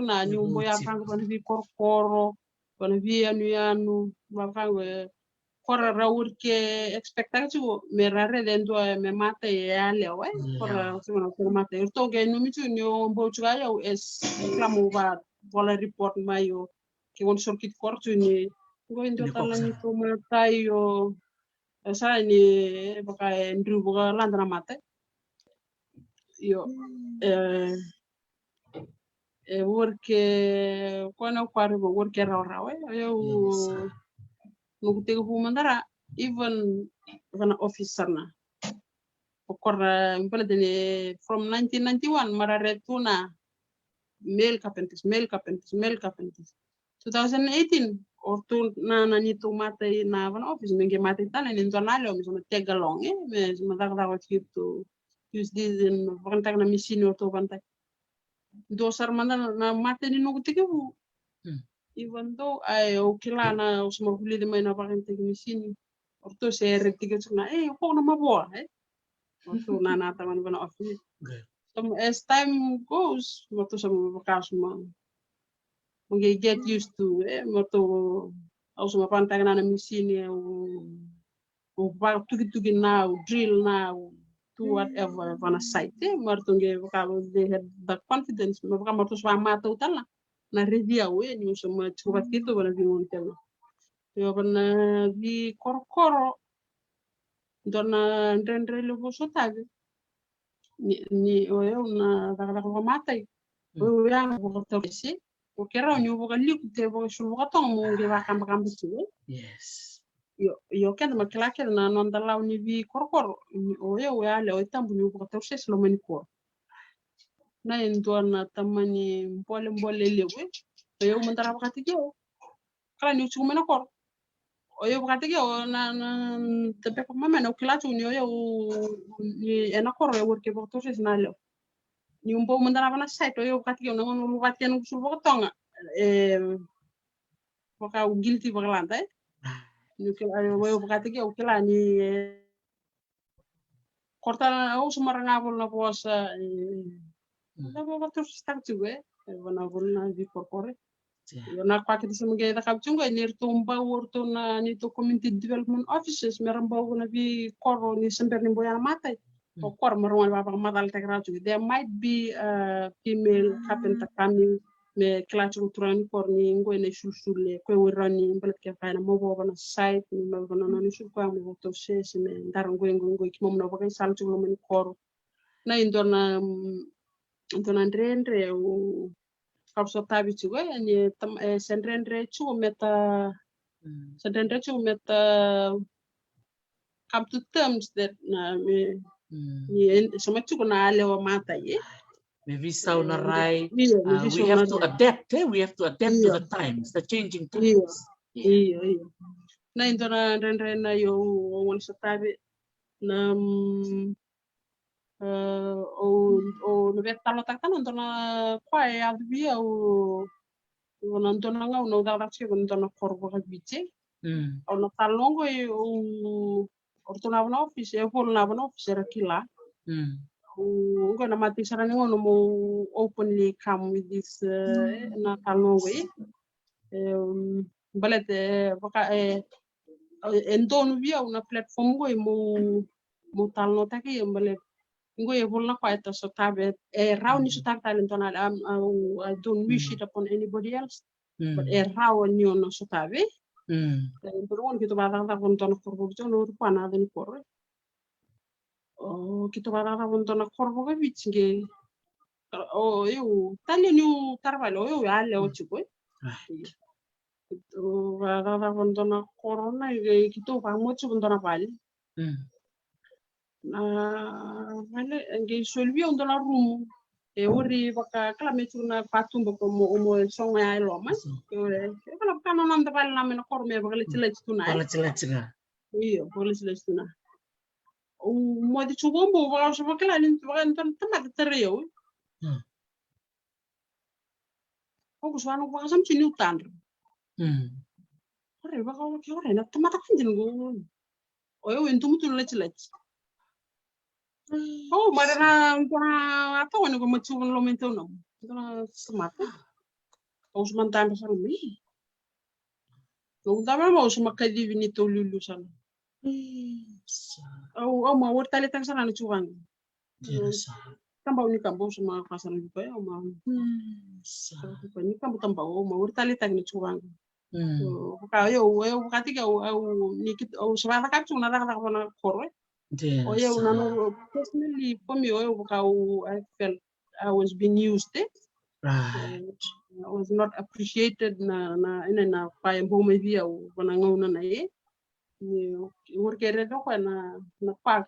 na ni mo ya pango ban vi korkoro ban vi anu bakango kora raur ke expectativo me rare dentro me mata ya lewe kora suma ko mata to ge no mi tu ni mbo tu ya es clamo ba vola report mayo ke won sorkit kortu ni go indo tala ni ko mata yo sa ni baka ndru boga landra mata yo worke kono kwari bo worke rawe yo nugutego fu mandara even officer na okora mbele from 1991 marare tuna male carpenters 2018 ortu na nito matay na van office mingi matay tan ni tonale o mismo tegalong me madagda wat gitu use this in vantak na misini ortu vantak dosar mana na matay ni nugu tigebu even though ay okila na usma huli de mai na vantak misini ortu se retike na ko na maboa ortu na na taman van office so as time goes ortu sama bakasma we get used to moto also pantang na machine o ba tugi now drill now to whatever on a site marto nge vocabo they had the confidence mo ka marto swa mata utala na revia we ni so ma chuba kito bana vi montelo yo bana vi korkoro dona ndendre lo so tag ni o yo na daga ko mata o ya ko to si o kera nyu boga liku te boga shul boga tong mo nge ba kamba kamba tu Yes. yo ken ma kla ken na non dalaw ni vi korkor o yo ya le o tambu nyu boga to ses lo mani ko na en na tamani mbole lewe o yo mo dara boga tigyo kala nyu chu mena kor o yo boga tigyo na te ko mama no kla chu nyu yo ni ena kor yo worke boga to ses na le ni mbo mo dara bana site o yo boga tigyo na ngono boga ken shul boga tonga boka guilty baglanda nukel ayo wayo bukati ke ukila ni korta au sumaranga bolna posa na boka tur stak juga wana bolna di korpore yo na kwaki semge da kapchunga ni tumba worto na ni to community development offices meramba na bi korro ni sember ni boya mata o kor marwan baba madal tegratu there might be a female carpenter coming me classroom turan por ni ngoy ne susulle ko wurani mbalet ke fayna mo boba na site ni mo bono no su ko mo to ses me ndar ngoy ki mom no bagay saltu lo men kor na indona ndrendre o kapso tabi chugo ni tam sendrendre chu meta sendrendre chu meta come to terms that na me ni sama chu na lewa mata ye Maybe sound right. We We have to adapt. We have to adapt to the times, the changing times. Iya. Na indona rendre na yo won satabe na o no vetalo taktan indona kwae advia o ndona nga no dara che ndona korbo ka biche. O no talongo o ortona na office e vol na office rakila. Ngo na mati sarani ngono mo openly come with this na talongo balete baka endon via una platform go mo talno taki mbale ngo e volna kwa ito so tabe raw ni so tab talent on I don't wish it upon anybody else but raw ni on so tabe pero won kito ba ta kon ton korbo jono pa na den korre o kito ba ta kon ton korbo ga bitnge o eu tali ni tarvalo eu ya le o chico itu rara kontona corona gitu kamu cuman kontona pali vale nge solvi kontona room ori baka kala me cuna patum bako mo songa ai loma ore kala kana nam da pali nam na korme baka lecile tuna iya baka lecile tuna o mo di chugombo baka so baka ni baka tamak tereo ko swanu baka sam chini utan ore baka ore na tamata kinjin go oyo entu mutu lecile oh marana apa wani ko machu lo mento no na smata o smantan sa mi no dama mo so makadi vini to lulu sana o ma wortale tan sana no chuang tambau ni kambo sama kasana juga ya ma ko ni kambo tambau ma wortale tan no chuang ka yo kati ka o ni kit o swala ka chuna da ka na korwe oh yeah, personally for me, I felt I was being used. Right. I was not appreciated na pa home via wana ngona na ye. Work ere do na pa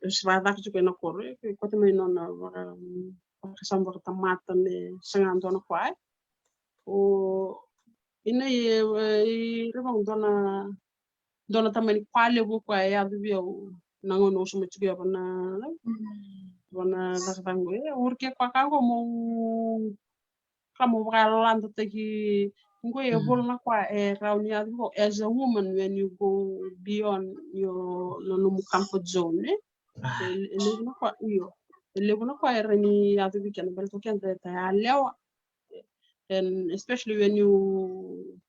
swada ku na korre ko te me no na kasamba ta mata me sangando na kwa. O ina revang dona tamani kwale bu kwa ya du bio nangono suma chugia bana daktango urke kwa kango mo kamo bralan tagi ngo bolna kwa rauni adu as a woman when you go beyond your no comfort zone elevuna kwa iyo elevuna kwa rani adu bikan bal to kan ta lewa and especially when you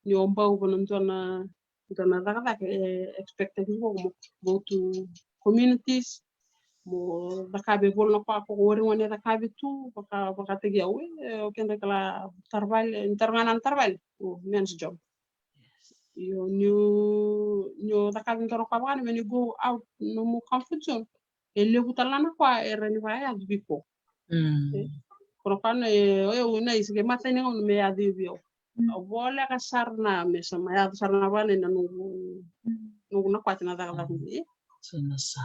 mbau bonon tona daga expected go to communities mo dakabe bolna kwa ko wori woni dakabe tu baka tegi awe o kende kala intermanan o men's job you new dakabe ngoro kwa bani when you go out no mo comfort zone ele butalana kwa erani vaya biko kono kan una isige matene on me adibio wala ka sarna me sama ya sarna bani na nugu na kwa tina daga daga Sinasa.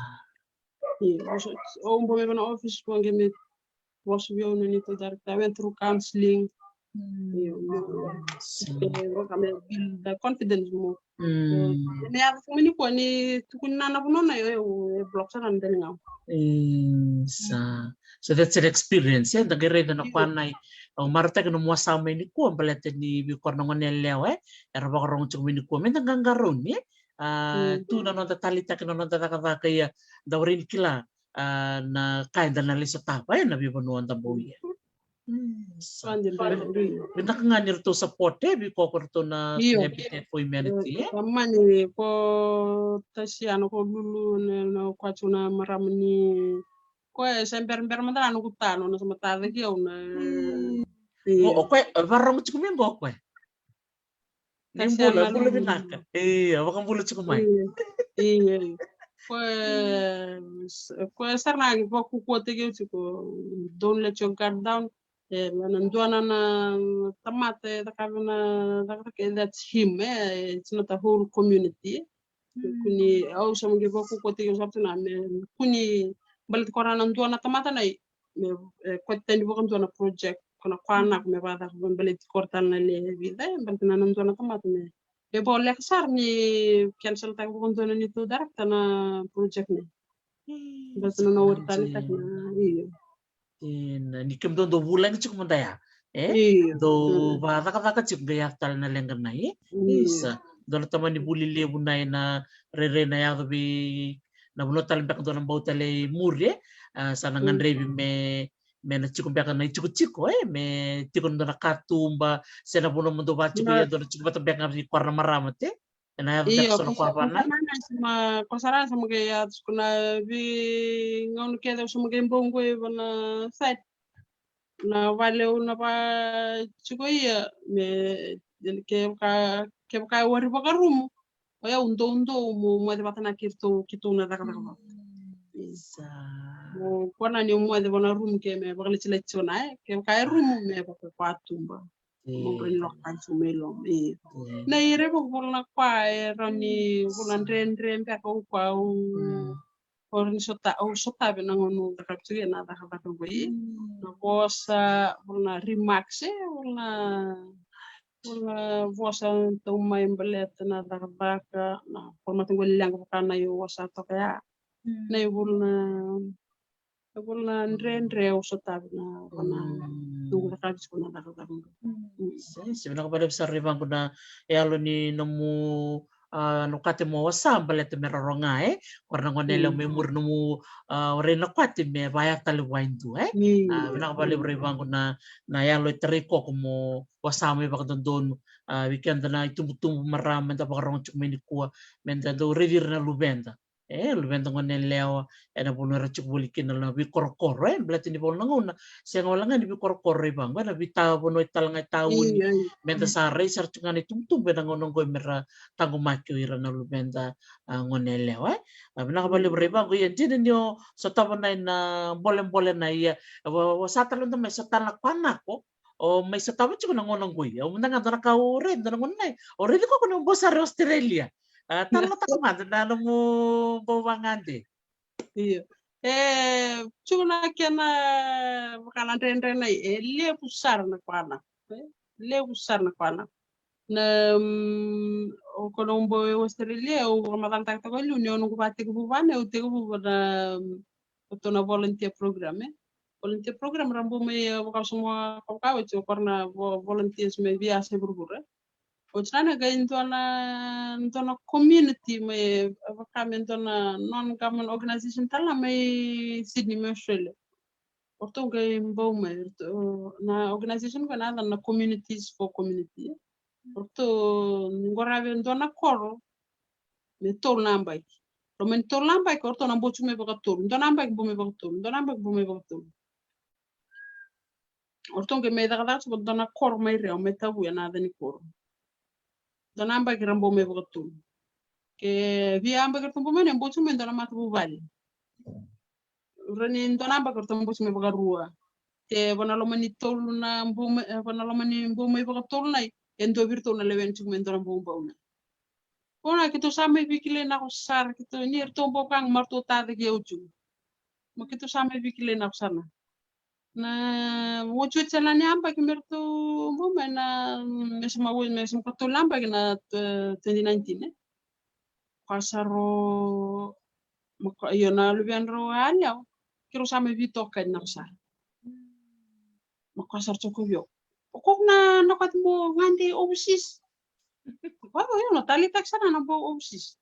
Om bomen van office gewoon met was we niet te daar daar went through counseling the confidence mo ne ya fu ni ko ni tukun na buno na yo block sa nan ngam so that's an experience ya dagere na kwanay o marta no mo sa me ni ko balete ni bi korno ngone lewe era ba rong chung ni ko men ngangaron ni tu na nota talita ke nota taka ya daurin kila na kain dan nalisa tapa ya nabi bonuan tambuya Binaka nga nito support bi ko to na habitat for humanity mani ko tasiano ko lulu no kwa tuna maramni ko sember mandala no kutano no samata ki ona o ko varong chukumi bo ko Nimbula bula binaka wakang bula chukumai ko sarnagi ko ko tege ko don't let your guard down nanduana na tamate that's him it's not a whole community kuni au samuge ko tege sabtuna kuni balit ko nanduana tamata nai ko tandi ko nanduana project kono kwana ko me bada ko balit kortan na le vida balit nanduana tamata me e bo lek sar ni cancel ta ko nanduana ni to directa na project ni balit na wortani tak na iyo ni kem do bulan cuk mendaya do ba taka cuk gaya tal na lengan nai isa do taman ni buli lebu nai na rere na ya bi na buno tal bek do na bautale murye sana ngandre bi me na cuk bek na cuk me tikon do na katumba sena buno mundo ba cuk ya do cuk bata bek ngam korna maramate na ya bek sono kwa na sama kosaran sama gaya kuna bi ngon kedo sama gaya bongo bana site na vale una pa chuko iya me ke ka wari baka rumu oya undo mo de batana kitu na daga isa mo kona ni mo de bana rumu ke me bakali chile chona ke ka rumu me baka kwatumba mo ren lo kan sumelo na ire ko bolna kwa rani bolan ren pe ko kwa or sota be nangono daga tuye na daga boyi na bosa bolna rimaxe bolna bosa to mai mbalet na daga baka na forma to golang baka na yo wasa to kaya na bolna ren sota be na bana nungu daga na daga sebenarnya pada besar ribang kuna elo ni nemu no kate mo wasa balete meroronga karena ngonelo memur nemu rena kwate me baya tali waindu bina bale ribang kuna na elo teriko como wasa me bak don weekend na itumbu maram menta bakarong cuk meni kuwa menta do revir na lubenda lubenda ngonelo ena bono racuk bolikin na bi korkor belati ni bolna ngona siang wala nga ni bi korkor ribang bana bi ta bono italanga taun menta sa racer cungan itumtum bena ngonong go mera tango makyo ira na lubenda ngonelo bina kabali ribang go yenti nyo sa tabanay na bolem na iya sa talon may sa talak panako o may sa tawa chuko ngonong go iya o munda nga na kauren na ngonay o rili ko kuno bosa Australia talo takamanda na mo bawangande iyo chuna kena kana ren na le pusar na kwana na kono mbo Australia o matang tak ko lu ne onu pati ko bane o te ko na to na volunteer program volunteer program rambo me ka semua ka o karena volunteers me via se burbura o tsana ga intona community me ka mentona non government organization tala me Sydney me Australia orto ga mbo me na organization kana na communities for community orto ngorave ndona koro me tol nambay to men tol nambay ko orto nambo chume baka tol ndona nambay bo me baka tol ndona nambay bo me baka tol orto ke me daga so ndona kor me re me tabu ya na dani kor ndona nambay ke rambo me baka tol ke via amba ke tumbo me mbo chume ndona matu bu vali rani ndona nambay ko tumbo chume baka rua ke bona lo mani tol na mbo me bona lo mani mbo me baka tol nai endo virtu na leven chume ndona mbo na ona kito samai vikile na kusar kito nir tombo kang marto tade ke uju mo kito samai vikile na kusana na wochu chala ni amba ki merto mo na mesma wo mesma ko lamba na 2019 kasaro mo yo na lubian ro alia kiro samai vito kan na kusar mo kasar choko yo ko na nakat mo ngande overseas Wah, yo no tali tak sana na bo overseas.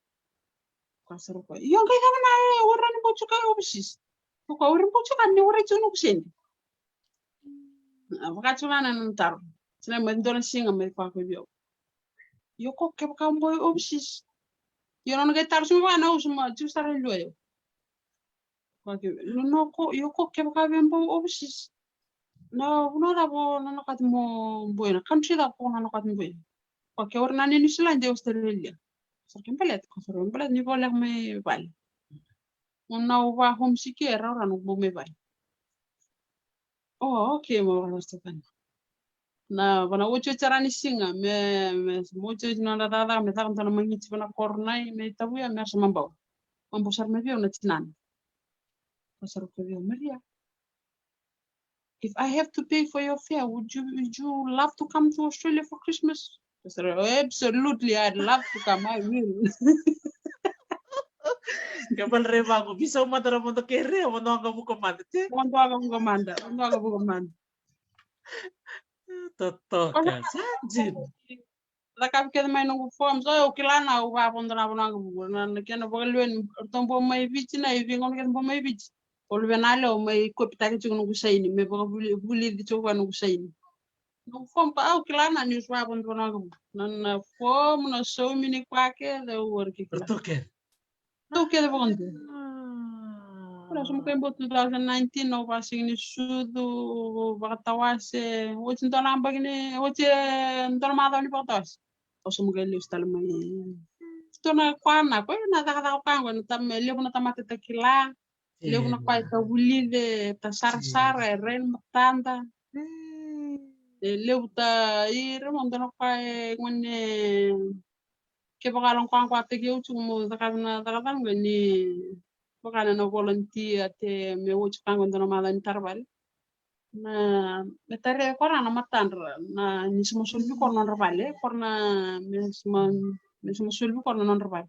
Kasar ko. Yo kay ka na ora ni bo chuka overseas. Ko ora bo chuka ni ora chuno kusendi. Baka chuna na ntar. Sina mendona singa me pa ko yo. Yo ko ke ka bo overseas. Yo no kay tar suma na usuma justar lo yo. Ko ke no ko yo ko ke ka bo overseas. No da bo no ka mo bo na country da ko na ka mo bo. Ko ke ora na ni New Zealand de Australia. Sarkin pelet ko sarkin pelet ni boleh me bal. Una uva homesick era ora no me bal. Oh, okay mo Stefan. Na bana ucho charani singa me mucho na dada me ta kontana mangiti bana kornai me tabu ya me sama mbau. Mambo sar me vio na tinan. Pasar ko vio Maria. If I have to pay for your fare, would you love to come to Australia for Christmas? Absolutely, I'd love to come. I will. Kapal reba ko bisa matara mo to kere mo no ka buko mate. Mondo aga buka manda. Toto ka sajin. Lakap ke mai nungu form so o kilana o ba pondra bona bu na kena bogalwen tombo mai bichi na ivi ngon ken bo mai bichi. Ol venale o mai ko pitake chu nungu saini me bo buli di chu nungu saini. Nungu form pa o kilana ni swa pondra bona bu. Na form na so mini kwake de work kila. Toto ke. To ke de bonde. Ora sum ke bo 2019 no ba singni sudu ba tawase o chintona ambagine o che ndona ma doni potas. O sum ke le stal mai. Tona kwana ko na da kwango na tam le na tamate takila. Le na kwai ka wuli de ta sar ren matanda. Le uta i remonda na kwai ngone ke bagalong kwang kwa te ke uchu mo da kana ni bakana no volunteer te me uchu kango ndona mala ni tarbal na metare kora na matandra na ni smo sulbi korno rabale korna me smo sulbi korno non rabale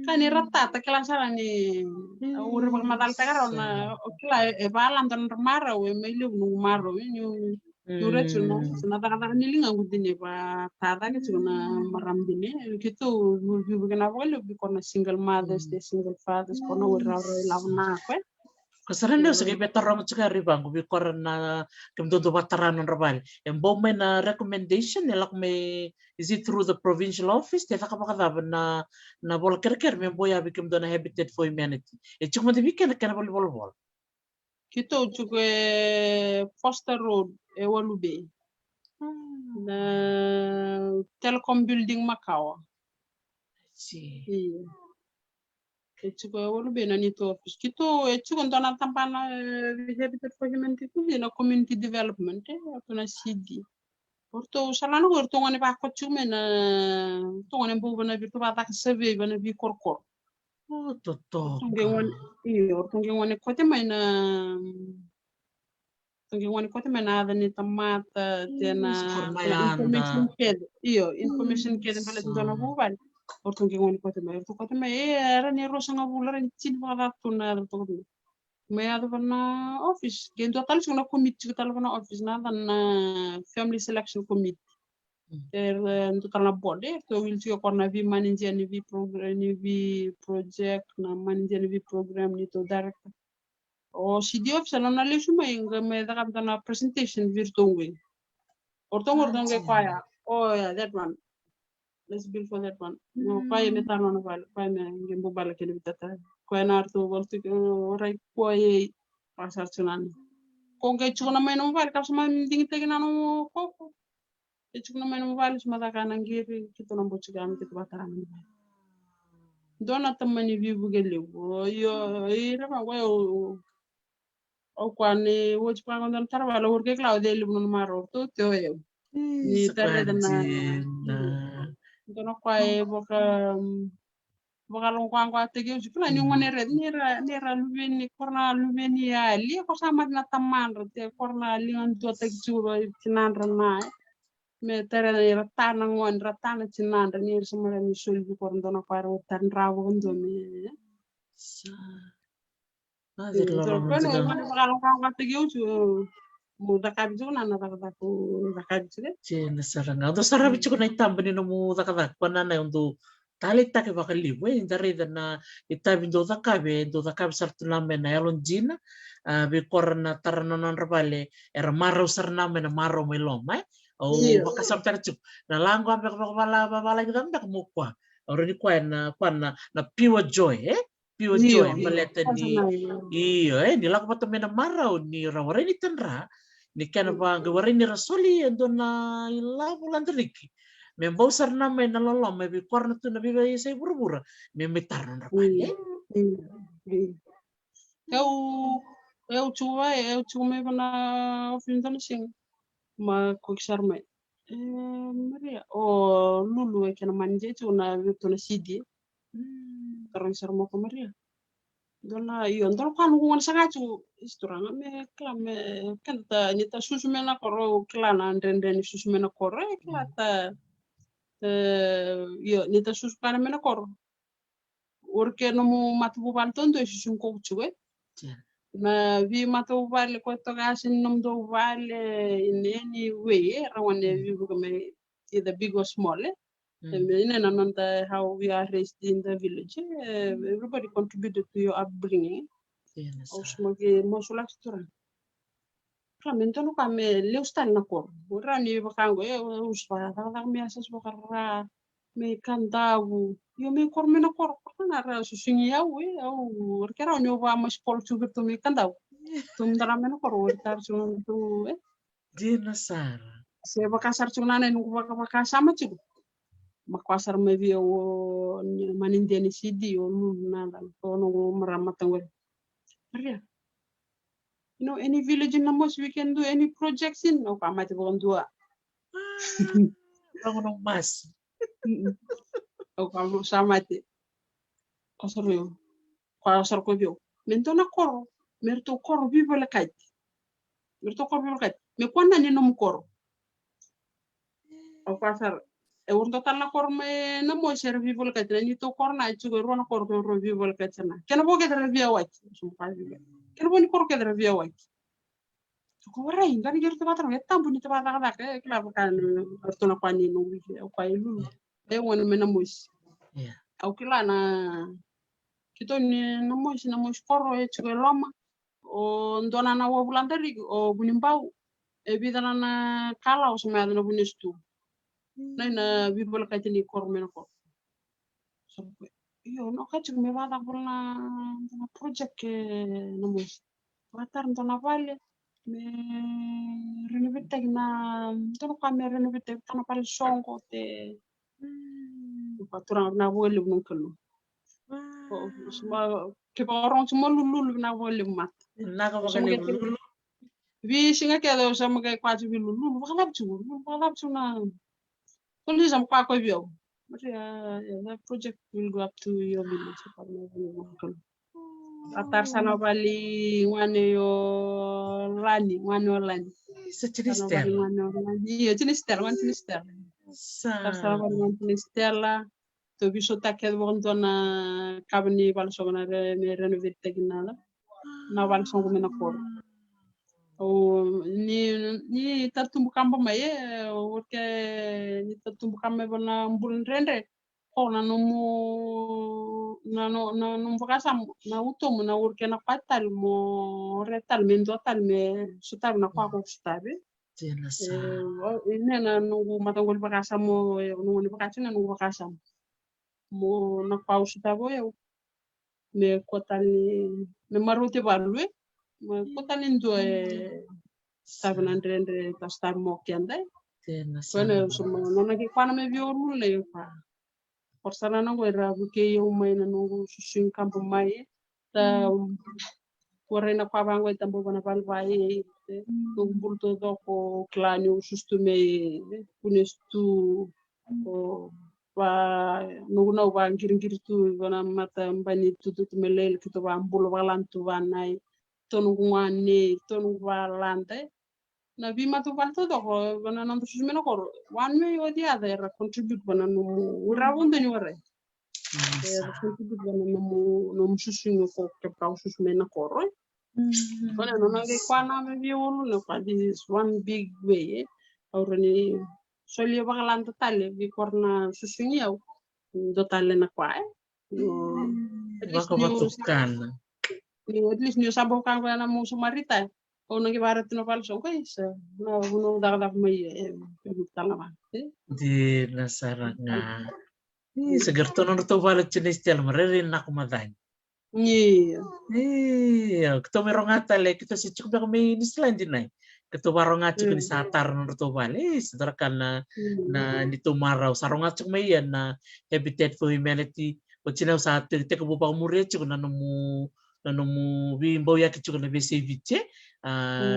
kanira tata kala sara ni uri bak madal tagara na okila e balam don mara we me lu nu maro ni Yure chuno, na taka nilinga ngudine pa tata ke chuna maram dine. Gitu bugina boleh bikona single mothers, de single fathers, kona ura lavna kwe. Kasaran dia sebagai veteran sekali bang, kubi korna kemudian veteran rabal. Yang bom na recommendation elak me is it through the provincial office? Tidak apa kata na bol kerker me boya bikin dona Habitat for Humanity. Cuma dibikin kena bol. Kita juga Foster Road, Walube. Na Telecom Building Macau. Iya. Itu Walube na nito office. Kita itu kontona tampana Habitat for Humanity itu na community development atau na CD. Orto salano orto ngone pa ko chume na to ngone bu bana bi to ba ta survey bana bi korkor. Oh, toto. Orto ngone kote mai na Tungi wani kote menada ni tamata tena Information kede. Iyo information kede pala tintona bubal. Or tungi wani kote me. Tu kote me era ni rosa nga bula ren chin wala tuna to kote. Me ada bana office. Gendo tal suna committee tal bana office na dan family selection committee. Tu tal board to will to korna vi manager ni vi program ni vi project na manager ni vi program ni to director. O CDF sana na lesu mai nga me da kam na presentation virtual. Ortong kaya. Oh yeah, that one. Let's build for that one. No kaya me tano na bal. Kaya me ngembo bala kene bitata. Kaya na arto waltu orai kaya pasar sunan. Kung kaya chukuna may no bal kapsa man dingin tagi na no koko. Chukuna may no bal sumata ka nang giri kito nang bochigami kito bataran. Doon na tamani vibu geliw. Yo ira ba wayo o kwani woch pa ngon tar wala urke Claudia libno maro to yo ni tarre na dono kwae boka long kwangwa tege jukla ni ngone red ni ra lubeni korna lubeni ya li ko sama na taman te korna lingan to tek juro tinan na me tarre ni ratana ngon ratana tinan ni sama ni sulbi korn dono kwaro tan rawo ndo me muda kabiju na nakataku nakabiju Cina saranga. Ando sarabi chuko na itambe ni mu dakada kwana na undo tali take bakali we ndari na itabi ndo dakabe sartu name na yalon jina be korna tarana non rabale era maro sarna me na maro meloma o baka sarta chuk na lango ambe bala juga ambe mukwa oro ni kwana na pure joy pure joy maleta ni iyo ni lako pato me na maro ni raware ni tanra ni kana ba gawari ni rasoli ando na ila bulan teriki membau sarna me na lolo me bi korna tu na bi sai burbura me metar na rapale eu chume bana fintan sing ma kokisar me Maria o lulu e kana manje tu na na sidi karang sar mo ko Maria dona iyo ndol kan ngon sanga chu isturanga me kla me kanta ni ta susu me na koro kla na ndende ni susu me na koro kla ta iyo ni ta susu kana me na koro urke no mu matu bal tondo susu ko chuwe na vi matu bal ko to gasin nom do bal in any way rawane vi bu me either big or small how we are raised in the village everybody contributed to your upbringing Osmage mosulak turan. Klamento no kame leustan na kor. Urani bakango uspa tak me asas bakara me kandawu. Yo me kor me na kor na ra susingi yawe au kera onyo ba mas pol sugar to me kandawu. Tum dara me na kor urtar sun tu Dina sara. Se bakasar sunana nu bakasama chibu. Makwasar me vi o manindeni sidi o nada ko no maramatangwe. Maria. You know, any village in Namos, we can do any projects in. No, I might go and do it. Ako nung mas. O samate. Kasaro. Kasar ko bio. Mento na koro. Merto koro vivo la kait. Merto koro vivo la kait. Me kwana ni nom koro. O kasar. E urto tal na koro me na mo ser vivo la kait. Ni to koro na chugo ro na koro ro vivo la kait na. Kena bo ke via white. Kena bo ni koro ke via white. Korai, ngani gerto batang etam buni tabata kata kila bukan arto na kwani no wiki au kwai lulu. Wona mena mus. Au kila na kito ni na mus koro e chuke loma o ndona na wo bulandari o bunimbau e bidana na kala o sama na bunistu. Na bibol ka tini koro mena ko. So yo no ka chuke me bata bulna na project na mus. Batar ndona vale me renovate na tono kame renovate tana pal songo te patura na wole mun kalo suma ke parong suma lulu na wole mat Na ka bakali lulu. vi singa ke do sama ke kwaju vi lulu balap chu na koli sam kwa ko bio but that project will go up to your village Atar sana bali ngwane yo lani. Sa Sana bali Cinistela. ngwane yo lani. Iya, Cinistela. Sa Atar sana bali ngwane Cinistela. To biso taket na kabni bal sogna me renovate teginala. Na bal songo mena kor. Ni tatumbu kamba maye urke ni tatumbu kamba bona mbulin rendre. Na no vakasam na utomu na urke na patal mo retal me ndotal me sutar na kwa ko sutabe Tena sa. ine na nungu matangol vakasam mo nungu ni vakasam na nungu vakasam mo na kwa sutabo yo me kotali me maruti balwe me kotali ndo sabe na ndrendre pastar mo kende Tena sa. bueno suma nona ki kwana me biorul le pa Forsana na wera buke yung may nanungu susung kampo may ta wara na kwa bangwa itambo bana balbay nung bulto do ko klanyo sustume punestu ko pa nungu na ba giringir tu bana mata mbani tu melel kito ba ambulo balantu banay tonungu ngane tonungu balante na bima tu balto do ko bana nantu susme na ko one way or the other contribute bana no ura wonde ni wara contribute bana no mususingo ko ke pa susme na ko Bueno, no nange kwana me violu no pa this is one big way aurani solia bagalan totale vi korna susungi au totale na kwa at least Baka batukan. at least new sabo kan na mo sumarita o nange barat no pal so guys no no dag may talama Di nasaranga. Seger to no to bala Cinistela marerin na kumaday. ni Kito merong atale kita si cukup yang main Island dinay. Kito barong nga cukup ni satar no to bale. Sederakan na nito maraw sarong nga cukup may na Habitat for Humanity. Pag sinaw sa atin, teka po pa umuri cukup na nomu bimbo ya cukup na BCVC.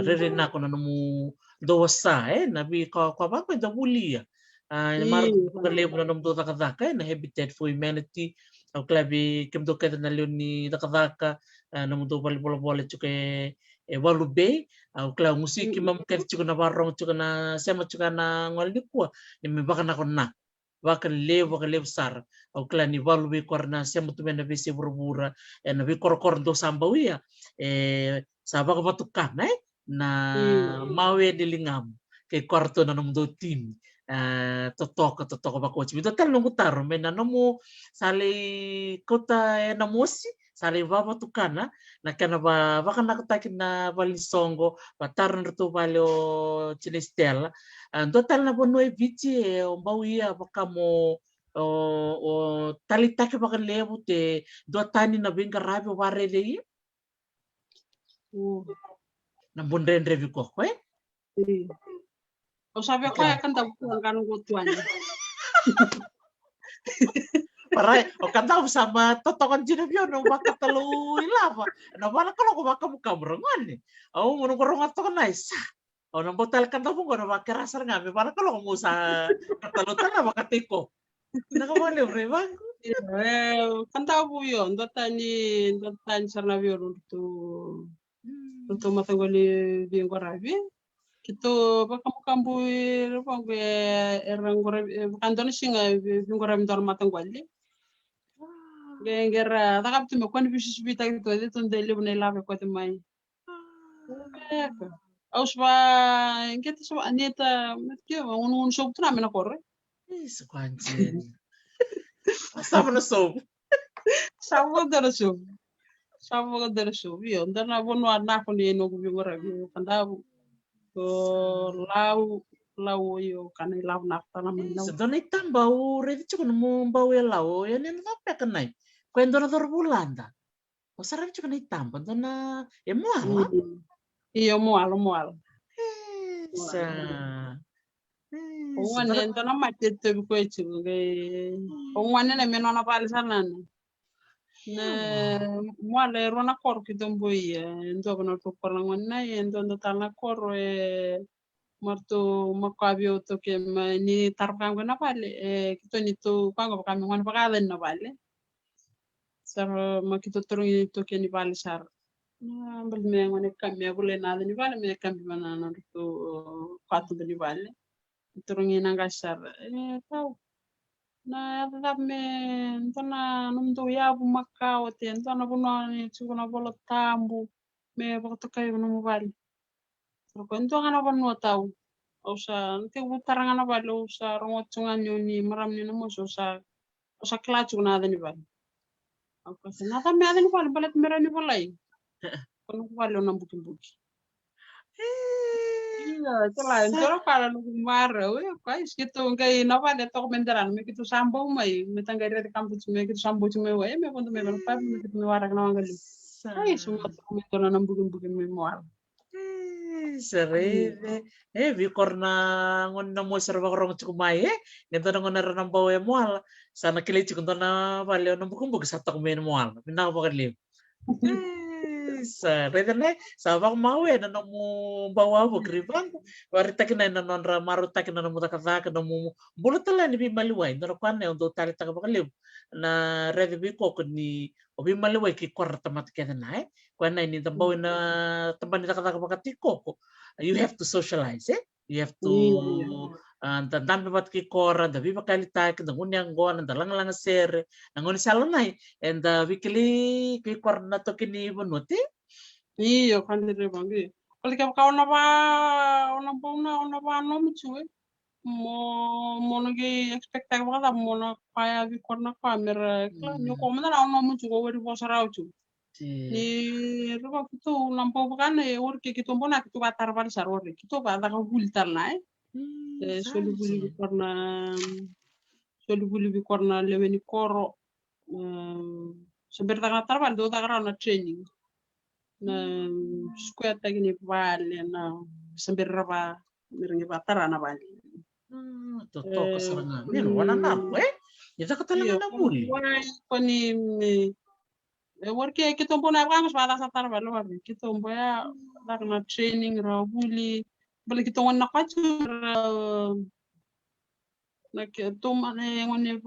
Rerin na ko na nomu dowasa na bi ko ba ko da bulia. Mar kalebo na nomu to takadaka na Habitat for Humanity. Au klabi kem do keda na leoni takadaka na mundo bali bola bola cuke walu be au kla musiki mam ker cuka na barong cuka na sema cuka na ngol di kwa ni me baka na kona baka levo sar au kla ni walu be korna sema tu mena besi burbura na be kor do sambawia sabaka batukan na mawe di lingam ke kwarto na mundo tim totoko bakoci bito tal nungu taro mena nomu sale kota na mosi sale baba tukana na kana ba baka nakatakin na balisongo pataran rito balio Cinistela ando tal na bono e vici o bawia baka mo o talitake baka lebu te do tani na binga rabi ware le na bondendre vi ko o sabe ko ya kan kan gutuan Parai, o kanta sama totokan jinabio no baka telu ilava. Na bala kalau ko baka muka merengan ni. Au ngono ko rongat to nice. O no botal kanta mo no baka rasar ngami bala kalau ko musa telu tana baka tiko. Na ko male bre bang. Kanta bu yo ndotani sarna bio tu matangoli bingora kito kambu rupangu erangora kandoni singa bingora mdor matangoli gengera takapti me kwani bisu bita kito de tunde libne lave ko te mai ausba ngeti so aneta metio un so tuna mena korre Sekwanjin. Asa mana so. Sabo dara so bio ndana bonu na ko ni no bingora bi kanda lau yo kana lau nafta na mana Sedona itambau revi cuko no mbau ya lau ya nem apa kenai. Kwendo na dorbulanda. O sarap cuko na itamba dona e moala. iyo moal Sa ongwane ndona matete ko chibuge ongwane na meno na pali sana na moale rona kor kitombo ye ndo kono to kor ngwana ye ndo tala kor marto makabio to ke ni tarpang na pali kito ni to pango kami ngwan pakalen na pali sar makito turungi to keni bali sar ambal me ngone kambe bule na ni bali me kambe mana to kwatu ni bali turungi nanga sar tau na tetap me ntona numtu ya bu makao te ntona buno ni chukuna bolo tambu me bakto kai no bali ko ntona na bano tau usa nte utaranga na bali usa rongo chunga ni maram ni no usa klachu na ni bali ako na ta me ni bali balet mera ni balai kono bali na buki buki iya tela entoro para no mara we kai skito ngai na bali to menderan me kitu sambo mai me tangare de kampu me kitu sambo me we me kondo me ban pa me kitu me wara na wangali ai semua to mentona na buki buki me moal Serene vi korna ngon na mo serba korong cukup mai nento na ngon na bawa mual sana kile cukup na bale na bukum buk satok men mual pinang apa kan lim serene sabak mau na mo bawa bu kriban warita kina na non ra maru ta kina na mo takata na mo bulut la ni bi maliwai no kan ne untuk tali tak apa lim na rede bi ko ni obi maliwai ki korta mat kena nai kwana ini tambaw na tamban ni takata tiko you have to socialize you have to tandam bat ki kora da viva kalita ki da ngunyang gon da lang ser nangoni salonai and the weekly ki korna to kini bonuti iyo kan dire bangi kali ka kawan na ba ona ba no michue mo ngi expect ka ba mo na kaya vi korna ka mer kla nyo ko mana na no michu ko wori bo sarauchu ni ruba kitu nampo bukan ur ke kitu bona kitu batar bal sarore kitu ba da hultar na soli buli bi korna leweni koro sebentar ngatar bal do da na training na square tagi ni vale na sebentar ba miringi batar na bali to kasarangan ni wana na ita katalangan na muli koni worke kita bona vamos para satar valor kita boya na training ra buli bali kita wana kwachu na ke to mane ngone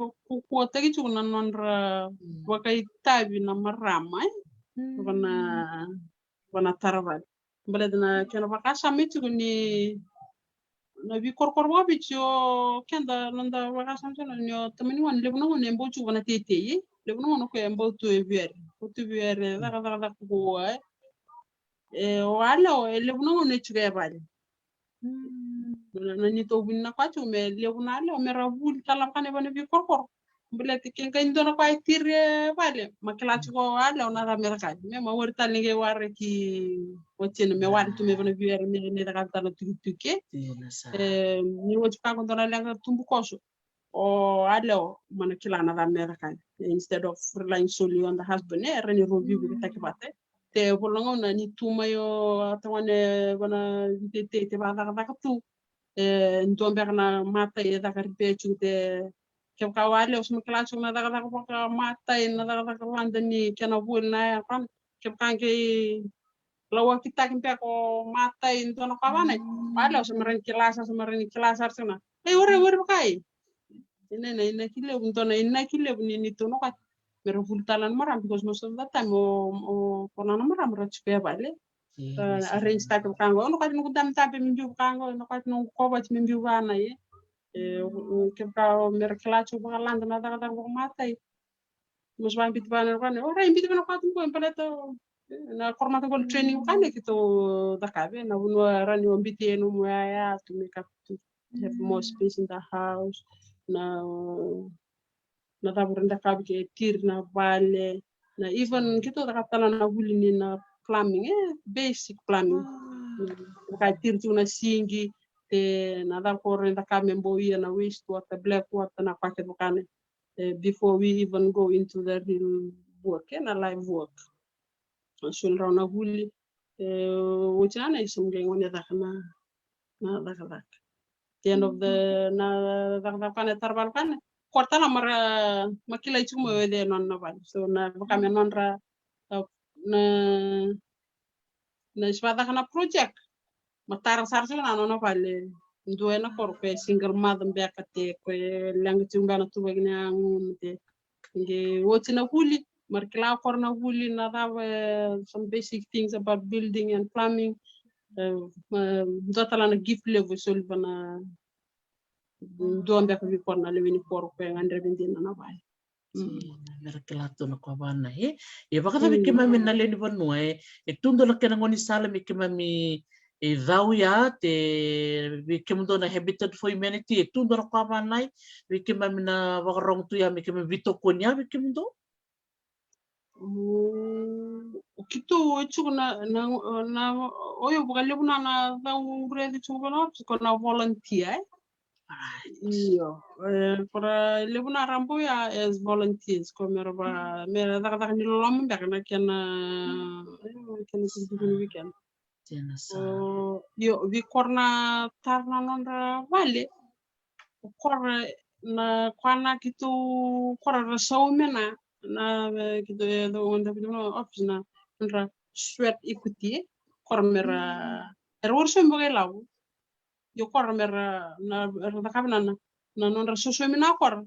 ko tagi chu na non ra wakai tabi na marama wana tarval bali na kena vakasa mitu ni na vi korkor wa bicho kenda nanda vakasa mitu nyo tamani wan lebna ngone mbochu wana tete lebna ngone ko mbotu evier da ko wala lebna ngone chuge bali na ni to binna kwachu me lebna le me rabul talam kane bane vi korkor bilati ken kan do na kwai tire bale makla chugo wala na ra me ka me ma wor tal nge war ki wotene me war tu me bane vi me da kan tan tuke ni wot ka ko do na lenga tumbu koso o alo mana kila na da me ka instead of relying solely on the husband reni robi bi takibate te bolongo na ni tuma yo tawane bana te ba da tu ndombe na mata e da karpe chute ke ka wale usme klasu na da ka mata e na da ka wanda ni kana bul na kan ke kan ke lawa kita kimpe ko mata e ndono ka wane wale usme ren kilasa arsena ore kai ina kile ndono ina kile ni tono ka pero fultalan maram because most of the time o kona maram ra chupe bale arrange ta kango no ka no dam tape minju kango no ka no ko ba minju bana ye ke ka merklachu ba land na da ko matai mos ba bit bana ko ora bit bana ko ko impleto na formato con training kan kito da kabe na uno rani on bit no mo ya to make up to have more space in the house na da burunda kabe ke tir na vale na even kito da katala na hulini na plumbing basic plumbing ka tirtu na singi te na da korrenta kame mboia na wastewater black water na paket bukane before we even go into the real work na live work sul rauna huli wuchana isumge ngone da kana na da the end of the na da kana tarbal kana kortana mara makila ichumo wede non na bal so na bakame non ra na ispada kana project matara sarso na no vale ndue na korpe single mother mbeka te ko lang chunga na tuwa gina ngumte nge wotina huli Markila korna huli na some basic things about building and plumbing. Dotala na gift level solvana doon beka vi korna lewini kor ko ngandre bindina na bai. Merkelato na kwa bana he baka tabi kemami na leni vanua tundo la kena ngoni sala mi kemami dhau ya te vi kemundo na Habitat for Humanity tundo na kwa bana vi kemami na wakarong tu ya mi kemami vito konya vi kemundo Kito itu na oyo bukan lebu na dhau ready tu na volunteer. Iyo, para lebu na rampo ya as volunteers ko mera tak nilolam mbak na kena sebelum weekend. Yo vi korna tarna nondra vale, kor na kwana kitu kor rasau mena na kitu do onda kitu no office na nondra sweat ikuti kor mera erworso mboge lawu. Yo kor mera na rakabna na nondra soso mina kor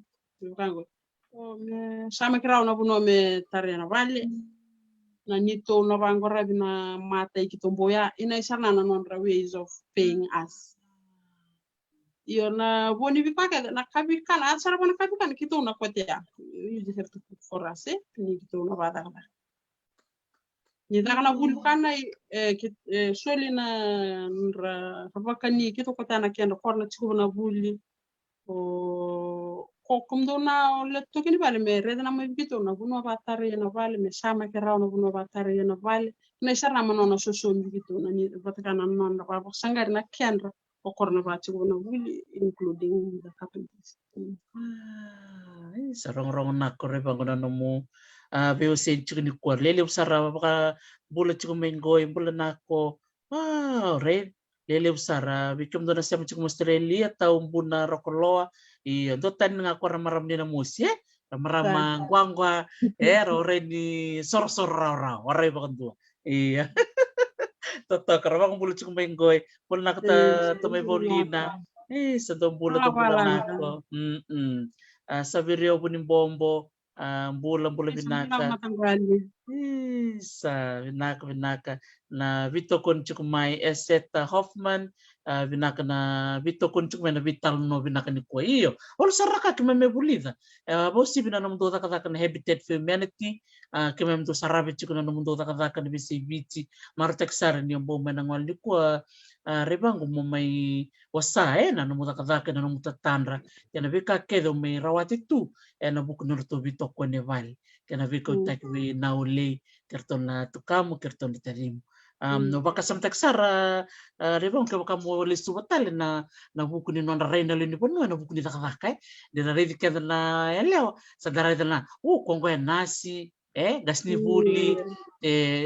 kango me sama kirau na buno me tarena vale na nito na bangora bina mata ikitomboya ina isana na nondra ways of paying us. Yo na boni bipaka na kabi kan asara bana kabi kan kito na kotea you just have to cook for us ni kito na bada kana ni kana bulu kana soli na nra rabakani kito kota na kenda korna chiku na buli o kokum do na le tokini bale me reda na me kito na buno batare na vale me sama kerao na buno batare na vale na isara na no soso mi kito na ni batakana na na ba sangari na kendra o korna ba chiku na buli including the carpenters. Sarong-rong na ko re bangunan mo veo sen chiku ni kwa lele usara baka bula chiku mengoy bula nako re lele usara bikum do na sa chiku Australia tau buna rokoloa do tan nga ko ramaram ni na musi ramarama gwangwa ro re ni sor ra ore bakandu iya toto karabang bula chiku mengoy bula nakata tumay bolina sa bula to bula nako Savirio buning bombo bulan binaka sa binaka na Vito Conchukmai Eseta Hoffman binaka na Vito Conchukmai na Vital no binaka ni ko iyo ol saraka kemame bulida bosi binana mundo kata na Habitat for Humanity kemame to sarabe chukuna no mundo kata na BCBT martek sar ni bomba na ngwali ko rebango mo may wasae na no mundo kata na no mundo tandra yana bika kedo may rawati tu na buku nurto Vito ko neval kana biko takwi nauli kerton na tukamu kerton ditarim no baka samtak sara rebong ke baka mo listu batal na buku ni non reina lini ponu na buku ni takakai de na redi ke na eleo sa dara na kongo nasi gas ni buli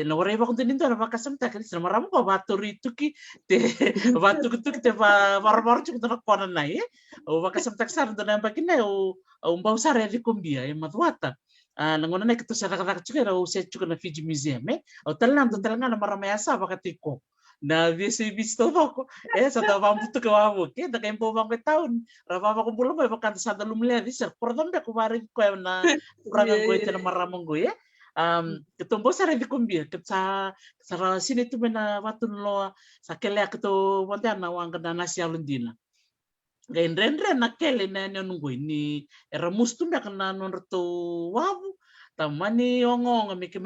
na wara ba kuntin na baka samtak na maramo ko batori tuki te batu tuki te bar chuk na kona na o baka samtak sara na bakina o mbau sara di kumbia matwata nangona na kito sa nakaka chukera o se chukuna Fiji Museum o talanga na marama yasa bakatiko na visi visto ko sa tawang buto ko amo ke da kay po bang taon raba ko bulo ba bakanta sa dalumle di sir por donde ko bari ko na pragan ko ite na maramong go ketumbo sa revi kumbia sa sini tu na watun lo sa kele kito wandana wang na nasi alundina Ren na kele na nungu ni era mustu na kana nonto wabu tamani ongo miki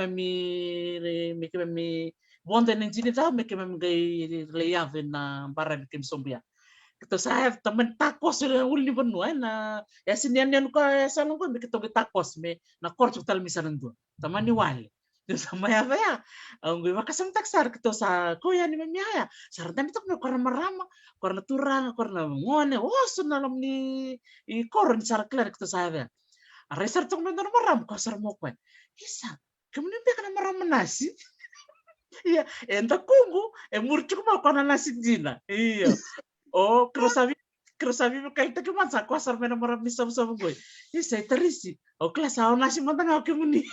bonde nenjini ta miki gai leave na bara bikim sombia kito saya temen takos uli benua na ya sinian ko sa nunggu miki to takos me na korcho tal misanan do tamani wali sama ya ang gue makasam taksar kito sa kuya ni mamaya sardan itu karena marama karena turang karena ngone sunalam ni koron sar klar kito sa resar tung nonton maram kasar mo ko isa kemudian dia kana maram nasi iya enta kungu murchuk mo kana nasi dina iya Kerusabi kai ta keman sa kasar mena maram ni sam gue isa terisi kelas au nasi mantang au kemuni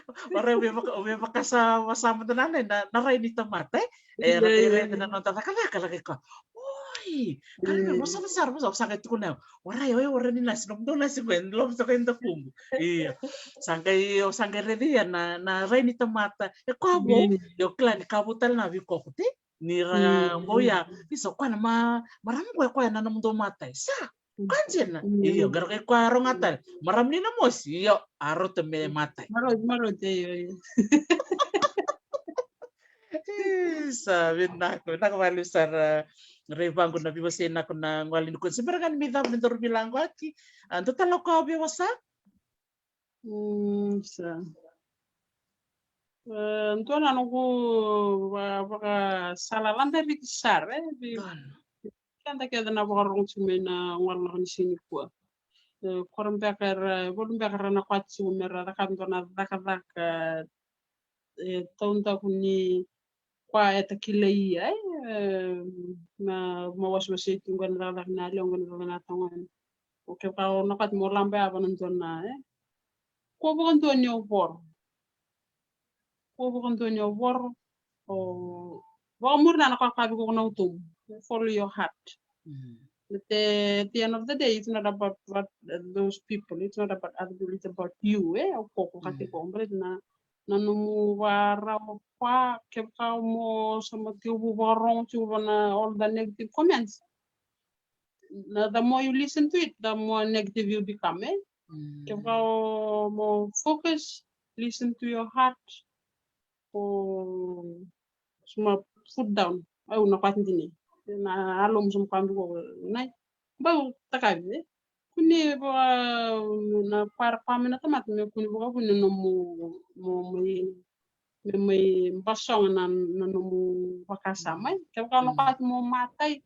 Orang uwe makasa tenan na ray ni tomate re na nonton kala ko Ai, karena masa besar masa sangkai tu kuna. Warai ora ni nasi nom dona si kuen lom sa kuen fumbu. Iya. Sangkai redi ya na rai ni tomata. E kabo yo klan kabutal na vi kokte. Ni ra boya. Iso kwa na maram kwa na nom tomata. Sa kanjen na. Iyo gar kay kwa rongatal. Maram ni na mos. Iyo aro teme matai. Marot yo. Sabi na ako, nakabalisar revang ko na biwasin ako na ngalin ko. Siyempre kan may dapat nito bilang ko ati. Ando talo ko biwasa? Sa. Tuan anu ko baka salalan dari besar kan tak ada nak orang cuma na warna di sini kuah. Korang bakar na kuat cuma merah kan tuan nak tahun ni kwa eta kilai ai na mawas masih tungguan rada na leong na tangan. Oke kalau nakat mo lambe apa nonton na ko bukan tuan nyobor. Ko bukan tuan nyobor Baka murna nakakabi ko na utom. Follow your heart. At the end of the day, it's not about what those people. It's not about other people. It's about you. Ako kati ko. Na nanumuwara pa kaya mo sa magkibubarong na all the negative comments. The more you listen to it, the more negative you become. Kaya mo focus, listen to your heart. Semua put down. Ay nakat din na alom sa mukha ko na ba takabi kuni ba na para kami na tamat me kuni ba kuni no mo may basong na no mo bakasama kaya ka nakat mo matay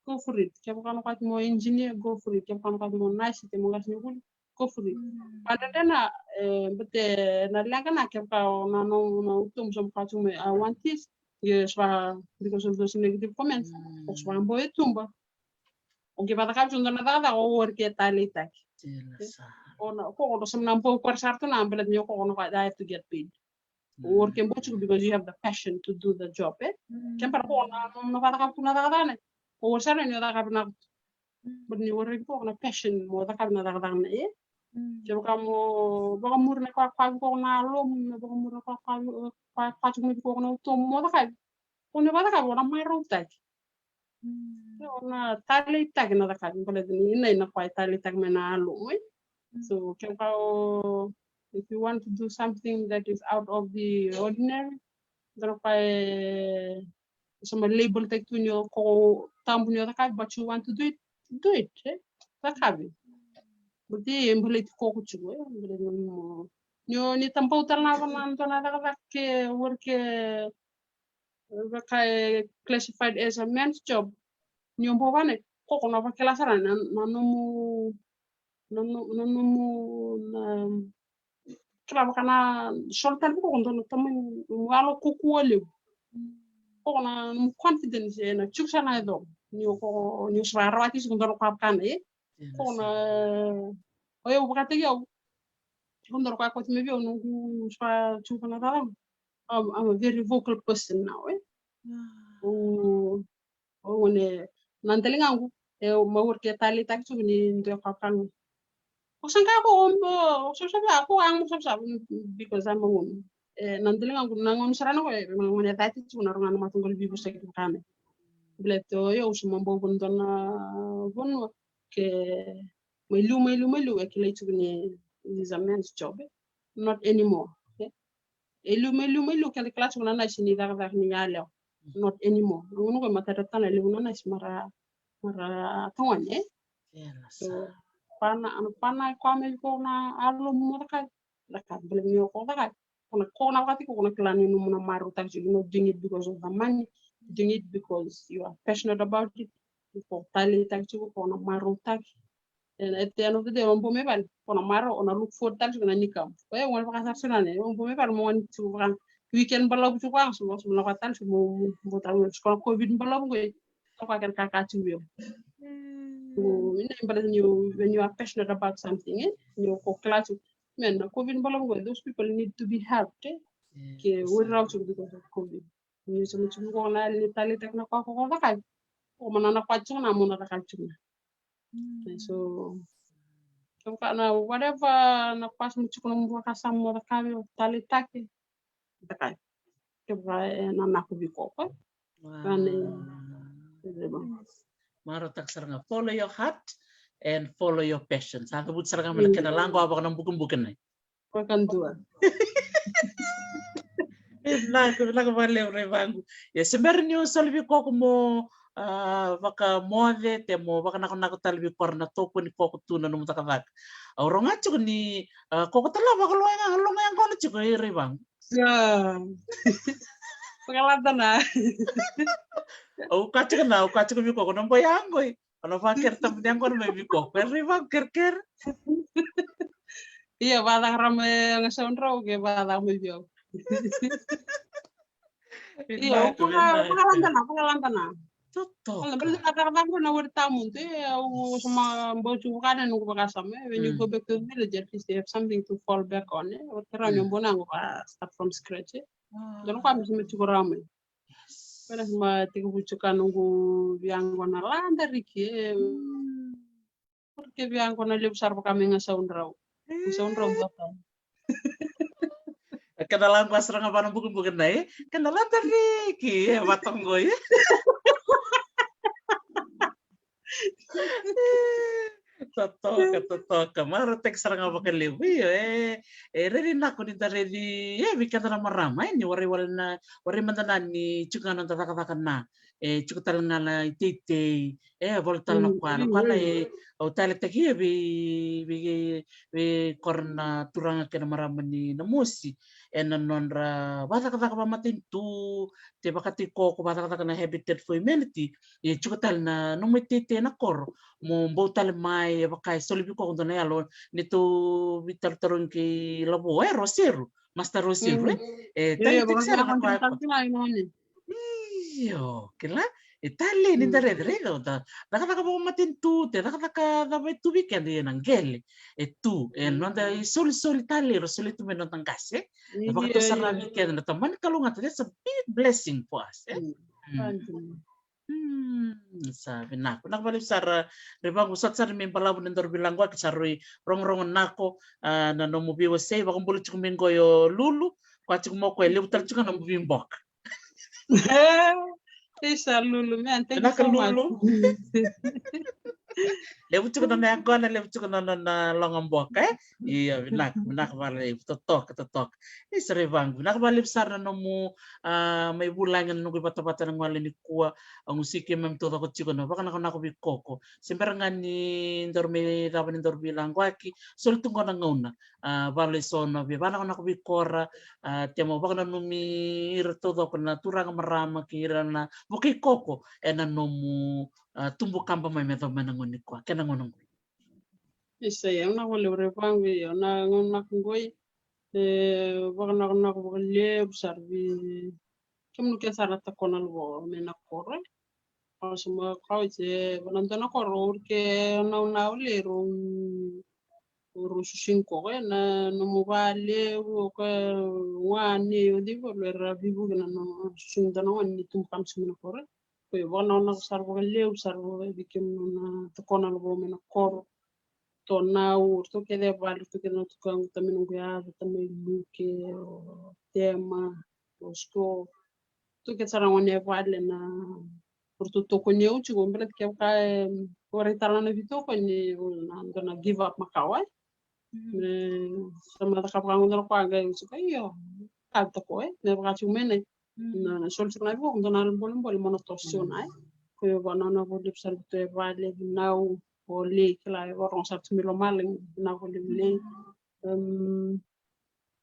go for it kaya ka nakat mo engineer go for it kaya ka nakat mo nice te mo gasni go for it pada na bete na lang na kaya ka na no tum sa mukha mo I want this. Yes, because of those negative comments. Os van boy tumba. O que bata kapsun na nada o work talitak. Ona ko ono sam nampo par sarto na ambelet nyo ko ono I have to get paid. Working because you have the passion to do the job. Ken par ko no bata kapsun na nada ne. O sara nyo da kapna. But ni work ko na passion mo da kapna da na Jero kamu baka mur na ko na lom baka mur na kwa ko na to mo da kai. Kung bata ka wala may rotag. Na tali tag na ka pala din na kwa tali tag me na alo. So if you want to do something that is out of the ordinary, daro pa some label tag to nyo ko tambu nyo ka but you want to do it. Takabi. Buti mbele ko ko chugo nyo ni tampo talna na na ke work classified as a man's job. Nyombo wane koko na pakelasara na kila kana soltan ko ndo tamen walo kukuole koko na confidence na chuksa na do nyo swara wati ndo ko kapkan koko na oyo bakate yo ndo ko ko tme yo no swa chupa na dalam I'm a very vocal person now one nantelingangu mawur ke tali tak su ni ndo kapan osanga ko so ako ang so because I'm a woman nantelingangu nangon sarana ko ngone tati su na rongan matungol bibu sek kame bleto yo usuma mbon dona bon ke melu e kile tu ni is a man's job not anymore melu kale class na na sini dar ni yalo not anymore ngono ko matata tana le na mara tuan so pana kwame ko na alo mo ka bele nyo ko ka kona wakati ko na klani no na maru tak you know doing it because of the money doing it because you are passionate about it ko tali tak ko na maru tak and at the end of the day on me bal ko na maru on look for tak na nikam ko e won ka sa na ne on me bal mo on tu ran weekend balaw tu ko so mo ka tan mo ta ko covid balaw ko ko kan ka tu yo when you are passionate about something you ko class men covid balaw ko those people need to be helped ke without because of covid ni so mo ko na ni tali tak na ko ka manana pacung na muna rakacung. So karena whatever na pas mucuk na mbuka kasam mo rakabi tali taki. Takai. Kaya na nakubiko ko. Maro tak saranga follow your heart and follow your passion. Sa kabut saranga mana kena langko apa kana bukan nai. Ko kan dua. Nak valeu revangu. Ya sebenarnya solvi koko mo vaka mode temo vaka nak talbi korna topo ni koko tuna no mutakadak. Orang aja ni koko tala vaka loenga yang kono ciko revang. Ya. Pengalaman na. Au kaca mi koko nampo yang goi. Ano fakir tam yang kono mai koko revang ker. Iya, batang rame ngesondro ke batang mebio. Iya, pengalaman tanah. Toto. Kalau beli kata-kata aku nawar tamu tuh, aku sama baju kanan aku pakai sama. When you go back to the village, at least they have something to fall back on. Karena nyombo nang aku start from scratch. Dan aku ambil sama cukup ramai. Karena sama tiga bujukan nunggu biang kona landa riki. Porque biang kona lebih besar kami ngesaundrau. Ngesaundrau berapa? Kenalan pas serang apa bukan naik, kenalan dari ki batang gue. Totoka maro tek sarang apa ke lewi redi nako ni redi bikin tanah ramai ni wari mantanan ni cuka nonton kata na cuka talangana tete voltal na kana hotel teki bi korna turanga kena marama ni namusi nonra bata kata pamatin tu te bakati koko bata kata na habitat for humanity cuka tal na nomi tete na kor mo botal mai bakai solibi ko ndo na yalo nito vital taron ki labo rosero master rosero Iya, bakal aku iyo kila itali ni dare rega uta nakataka po matintu te nakataka da mai tu weekend nang gele tu nonda sol tali rosoli tu menon tangkase bakal to sarna weekend na taman kalunga that's a big blessing for us sabi nako nakabalik sara rebang usat sar min palabu nendor bilang gua kisarui rong nako na no mubi wase bakon bulu cukup minggoyo lulu kwa cukup mo ko lebutal cukup no mubi mbok Isa lulu man, thank you so much. Lebu cukup na yang lebu cukup na longam mbok iya binak balik totok rebang binak balik sar na mu may bulangan nunggu bata-bata ng wala ni kuwa ang usike mem todo ko chiko no baka nako bikoko sempre nga ni dormi dapat ni dormi lang waki sol tungo na ngona vale sono bi bana nako bikora temo baka na numi todo ko na turang marama kira na buki koko na nomu tumbuh kampa may meto manangon ni kuwa kena ngonong Isa yang nak boleh berepang bi, nak ngoi baka nako boleh besar bi. Kamu nuke sarat takonal bo mena kore. Kalau semua kau je penonton aku ke nau leru susin kore na nomu vale ke wani odi boleh rabi bukan na susin dana wani tumpam semua kore. Kau bona na sar bo leu sar bo bikin na takonal bo mena kore. To nau to ke de vale to ke na tukang também não ganhava também luke tema osko tu ke sarang one vale na porto to ko nyeu chu gombra ke ka ore tarana vito ko ni na gonna give up makawai sama ta kapra ngondor ko aga su ka yo ka to ko ne ba chu mene na sol chu na bo ngona bol mono tosio na ko yo banana bo dip sal to vale nau o le kla o ron sa tumilo maling na ko le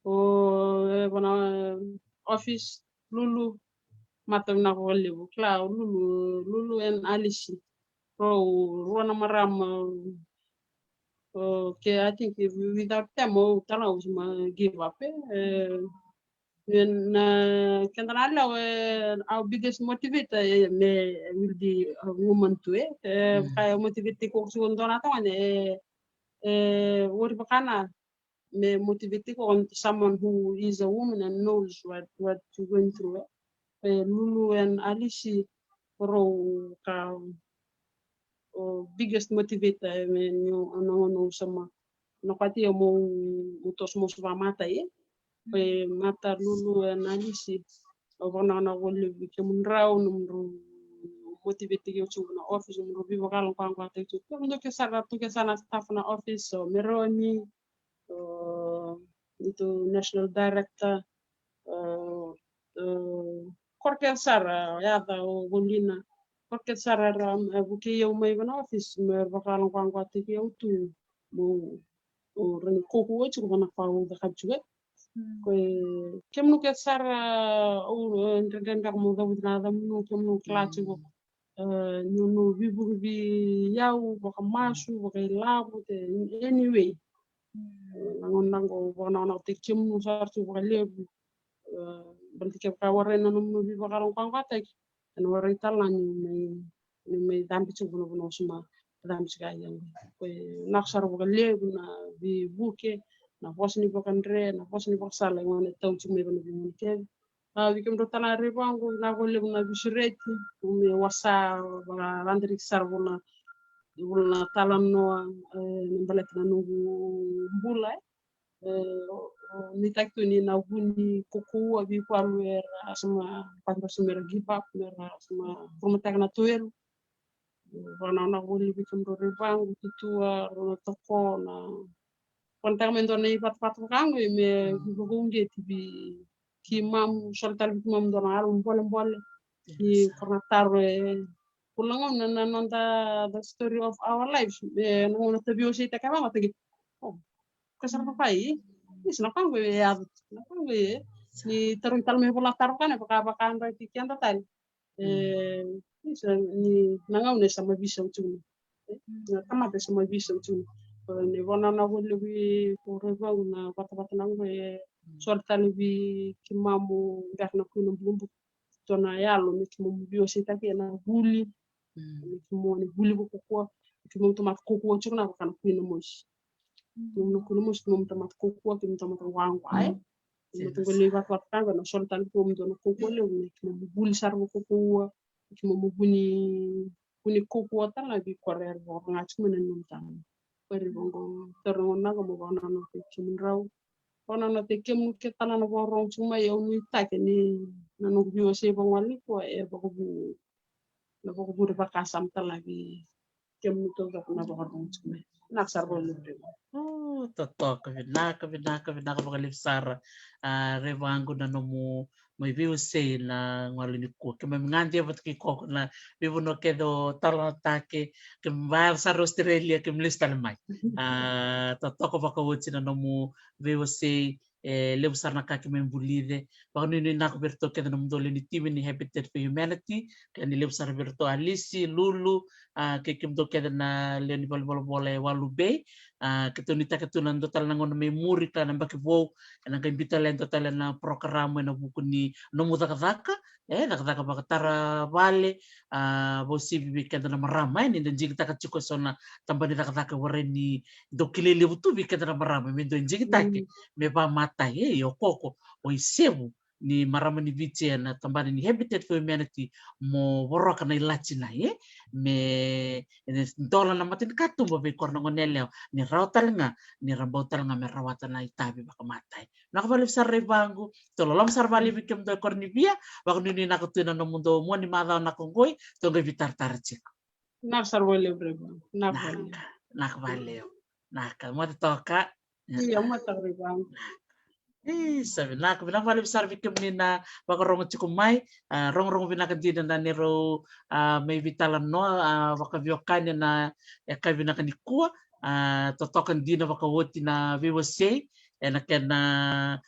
o bona office lulu matam na ko lebu kla lulu en alisi rona maram okay I think without them tala usma give up and kenala our biggest motivator will be a woman too kaya motivate ko sugon dona to ne wori bakana me motivate ko on someone who is a woman and knows what you're going through Lulu and Alici Ro ka biggest motivator no sama no kati mo utos mo sa mata pe mata lulu analisi ogona na wolle bi kemun raw num motivate ke chu na office mo bi bakal ko te chu ko ndo ke sara tu ke sana staff na office so meroni itu national director korkel sara ya da golina korkel sara ram buke yo mai bana office mer bakal ko te ke tu mo ren ko ko chu bana fa da khabjuga ko kemnu ke sara o ndenda mo da budna da mo kemnu klati go no vivo vi yau baka masu baka labu te anyway nango bona na te kemnu sartu baka lebu berarti ke ka warren no no vi baka ron kan kata en warren talan ni me dampi chu bono bono suma dampi ga yang ko naksar baka lebu na vi buke na bosni baka ndre na bosni baka sala ngone taw chu me bono bono ke Vikem do tana ribangu na golle na bishreti me wasa ba landri sarbuna bulna talanno nimbalet na nungu mbula ni takto ni na buni koko abi paluer asma panta sumera gipap mera asma prometek na tuel wana na golle vikem do ribangu tutua rona toko na kontak men do na ipat pat kango me gogonge tibi ki mam soltal bi mam do na alum bol ki konatar kulangom na nanda the story of our lives no na tabio si ta kama tagi oh kasar papai is na kango ya na kango ni tarun tal me bola tar kan apa kan ra tikian tal ni nangau ne sama bisa tu na kama te sama bisa tu ni bona na bol bi ko reba na pata nango soltal bi ki mamu garna kuno bumbu tona yalo mi kimu bio sita ke na buli mi kimu ni buli ko ko kimu tomat ko ko chuna kan kuno mos kimu kuno mos kimu tomat ko ko kimu tomat wang wai kimu to le va wat kan na soltal ko mi dona ko ko le mi kimu buli sar ko ko kimu buni ko ko tala bi korer bo ngach menen num tan pari bongo torno na ko mo bana no kimu raw ona na te kemu ke tala na borong cuma ya unu ita ke ni na no bio se bang wali ko na boko bu ba kasam tala bi kemu to ga na borong cuma na sar bo lu Oh, toto ka bina ka baka lipsara rewangu na nomu may viu se na ngwalini ko ke ngandi bat ki ko na vivo no kedo tala take ke ba sa Australia ke mlista mai toto ko baka wuti na nomu viu se lebu sarna kaki membulide bakno ni na ko berto ke na mdole ni team ni Habitat for Humanity ke ni lebu sarna berto Alisi Lulu ke kimdo ke na le ni bol walu be ketunita ketunan total nangon memori ka namba ke bo na ka imbita len total na programa na buku ni nomu daka daka bakatara vale bo si bibi ka na marama ni ndanji kita ka chuko sona tambani daka wareni dokilele butu bi ka na marama me ndanji kita ke me ba mata yo koko o isebu ni marama ni vice na tambani ni Habitat for Humanity mo boroka na ilachi na me dola na matin katumba be korno ngoneleo ni rautal nga ni rambautal nga merawatan na itabi baka matay nakabalip sa rebangu tololom sarbali bikem do kornibia baka nini nakutunan no mundo mo ni madaw na konggoy to ga vitar tarchik na sar wale breba na nakabaleo naka mo toka iya mo ta rebang sabi na kabina bali besar bikem ni na baka rongo cikumai rong binakadina na niro may vitalan no baka biokan na kabina kanikua totokan dina baka woti na viwase na kena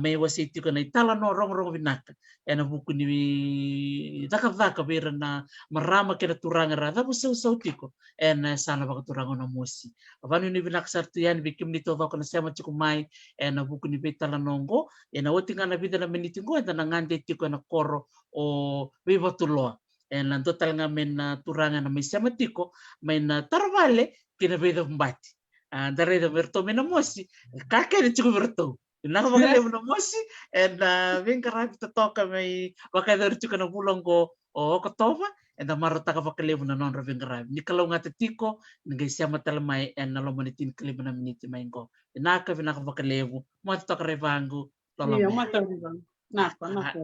may wase tiko na itala no rong binaka na buku ni daka bera na marama kena turanga rada busau tiko na sana baka turanga na mosi avanu ni binaka sartu yan bikim ni totokan na sema cikumai na buku ni betala nongo na woti nga na vida na menitingo na ngande tiko na koro o bebatuloa na total nga men turanga na may sema tiko may na tarvale kina beda mbati dare da berto mena mosi kake ni chuko berto na ko magale mo mosi and ben karabi to toka may baka dar chuko na bulong ko o katova enda marota ka vakalevu na non ravengara ni kalau ngata tiko ngai siama tala mai en na lo manitin kalibu na miniti mai ngo naka vina ka vakalevu mo to ka revangu Iya, tolome mata riban. Napa, napa.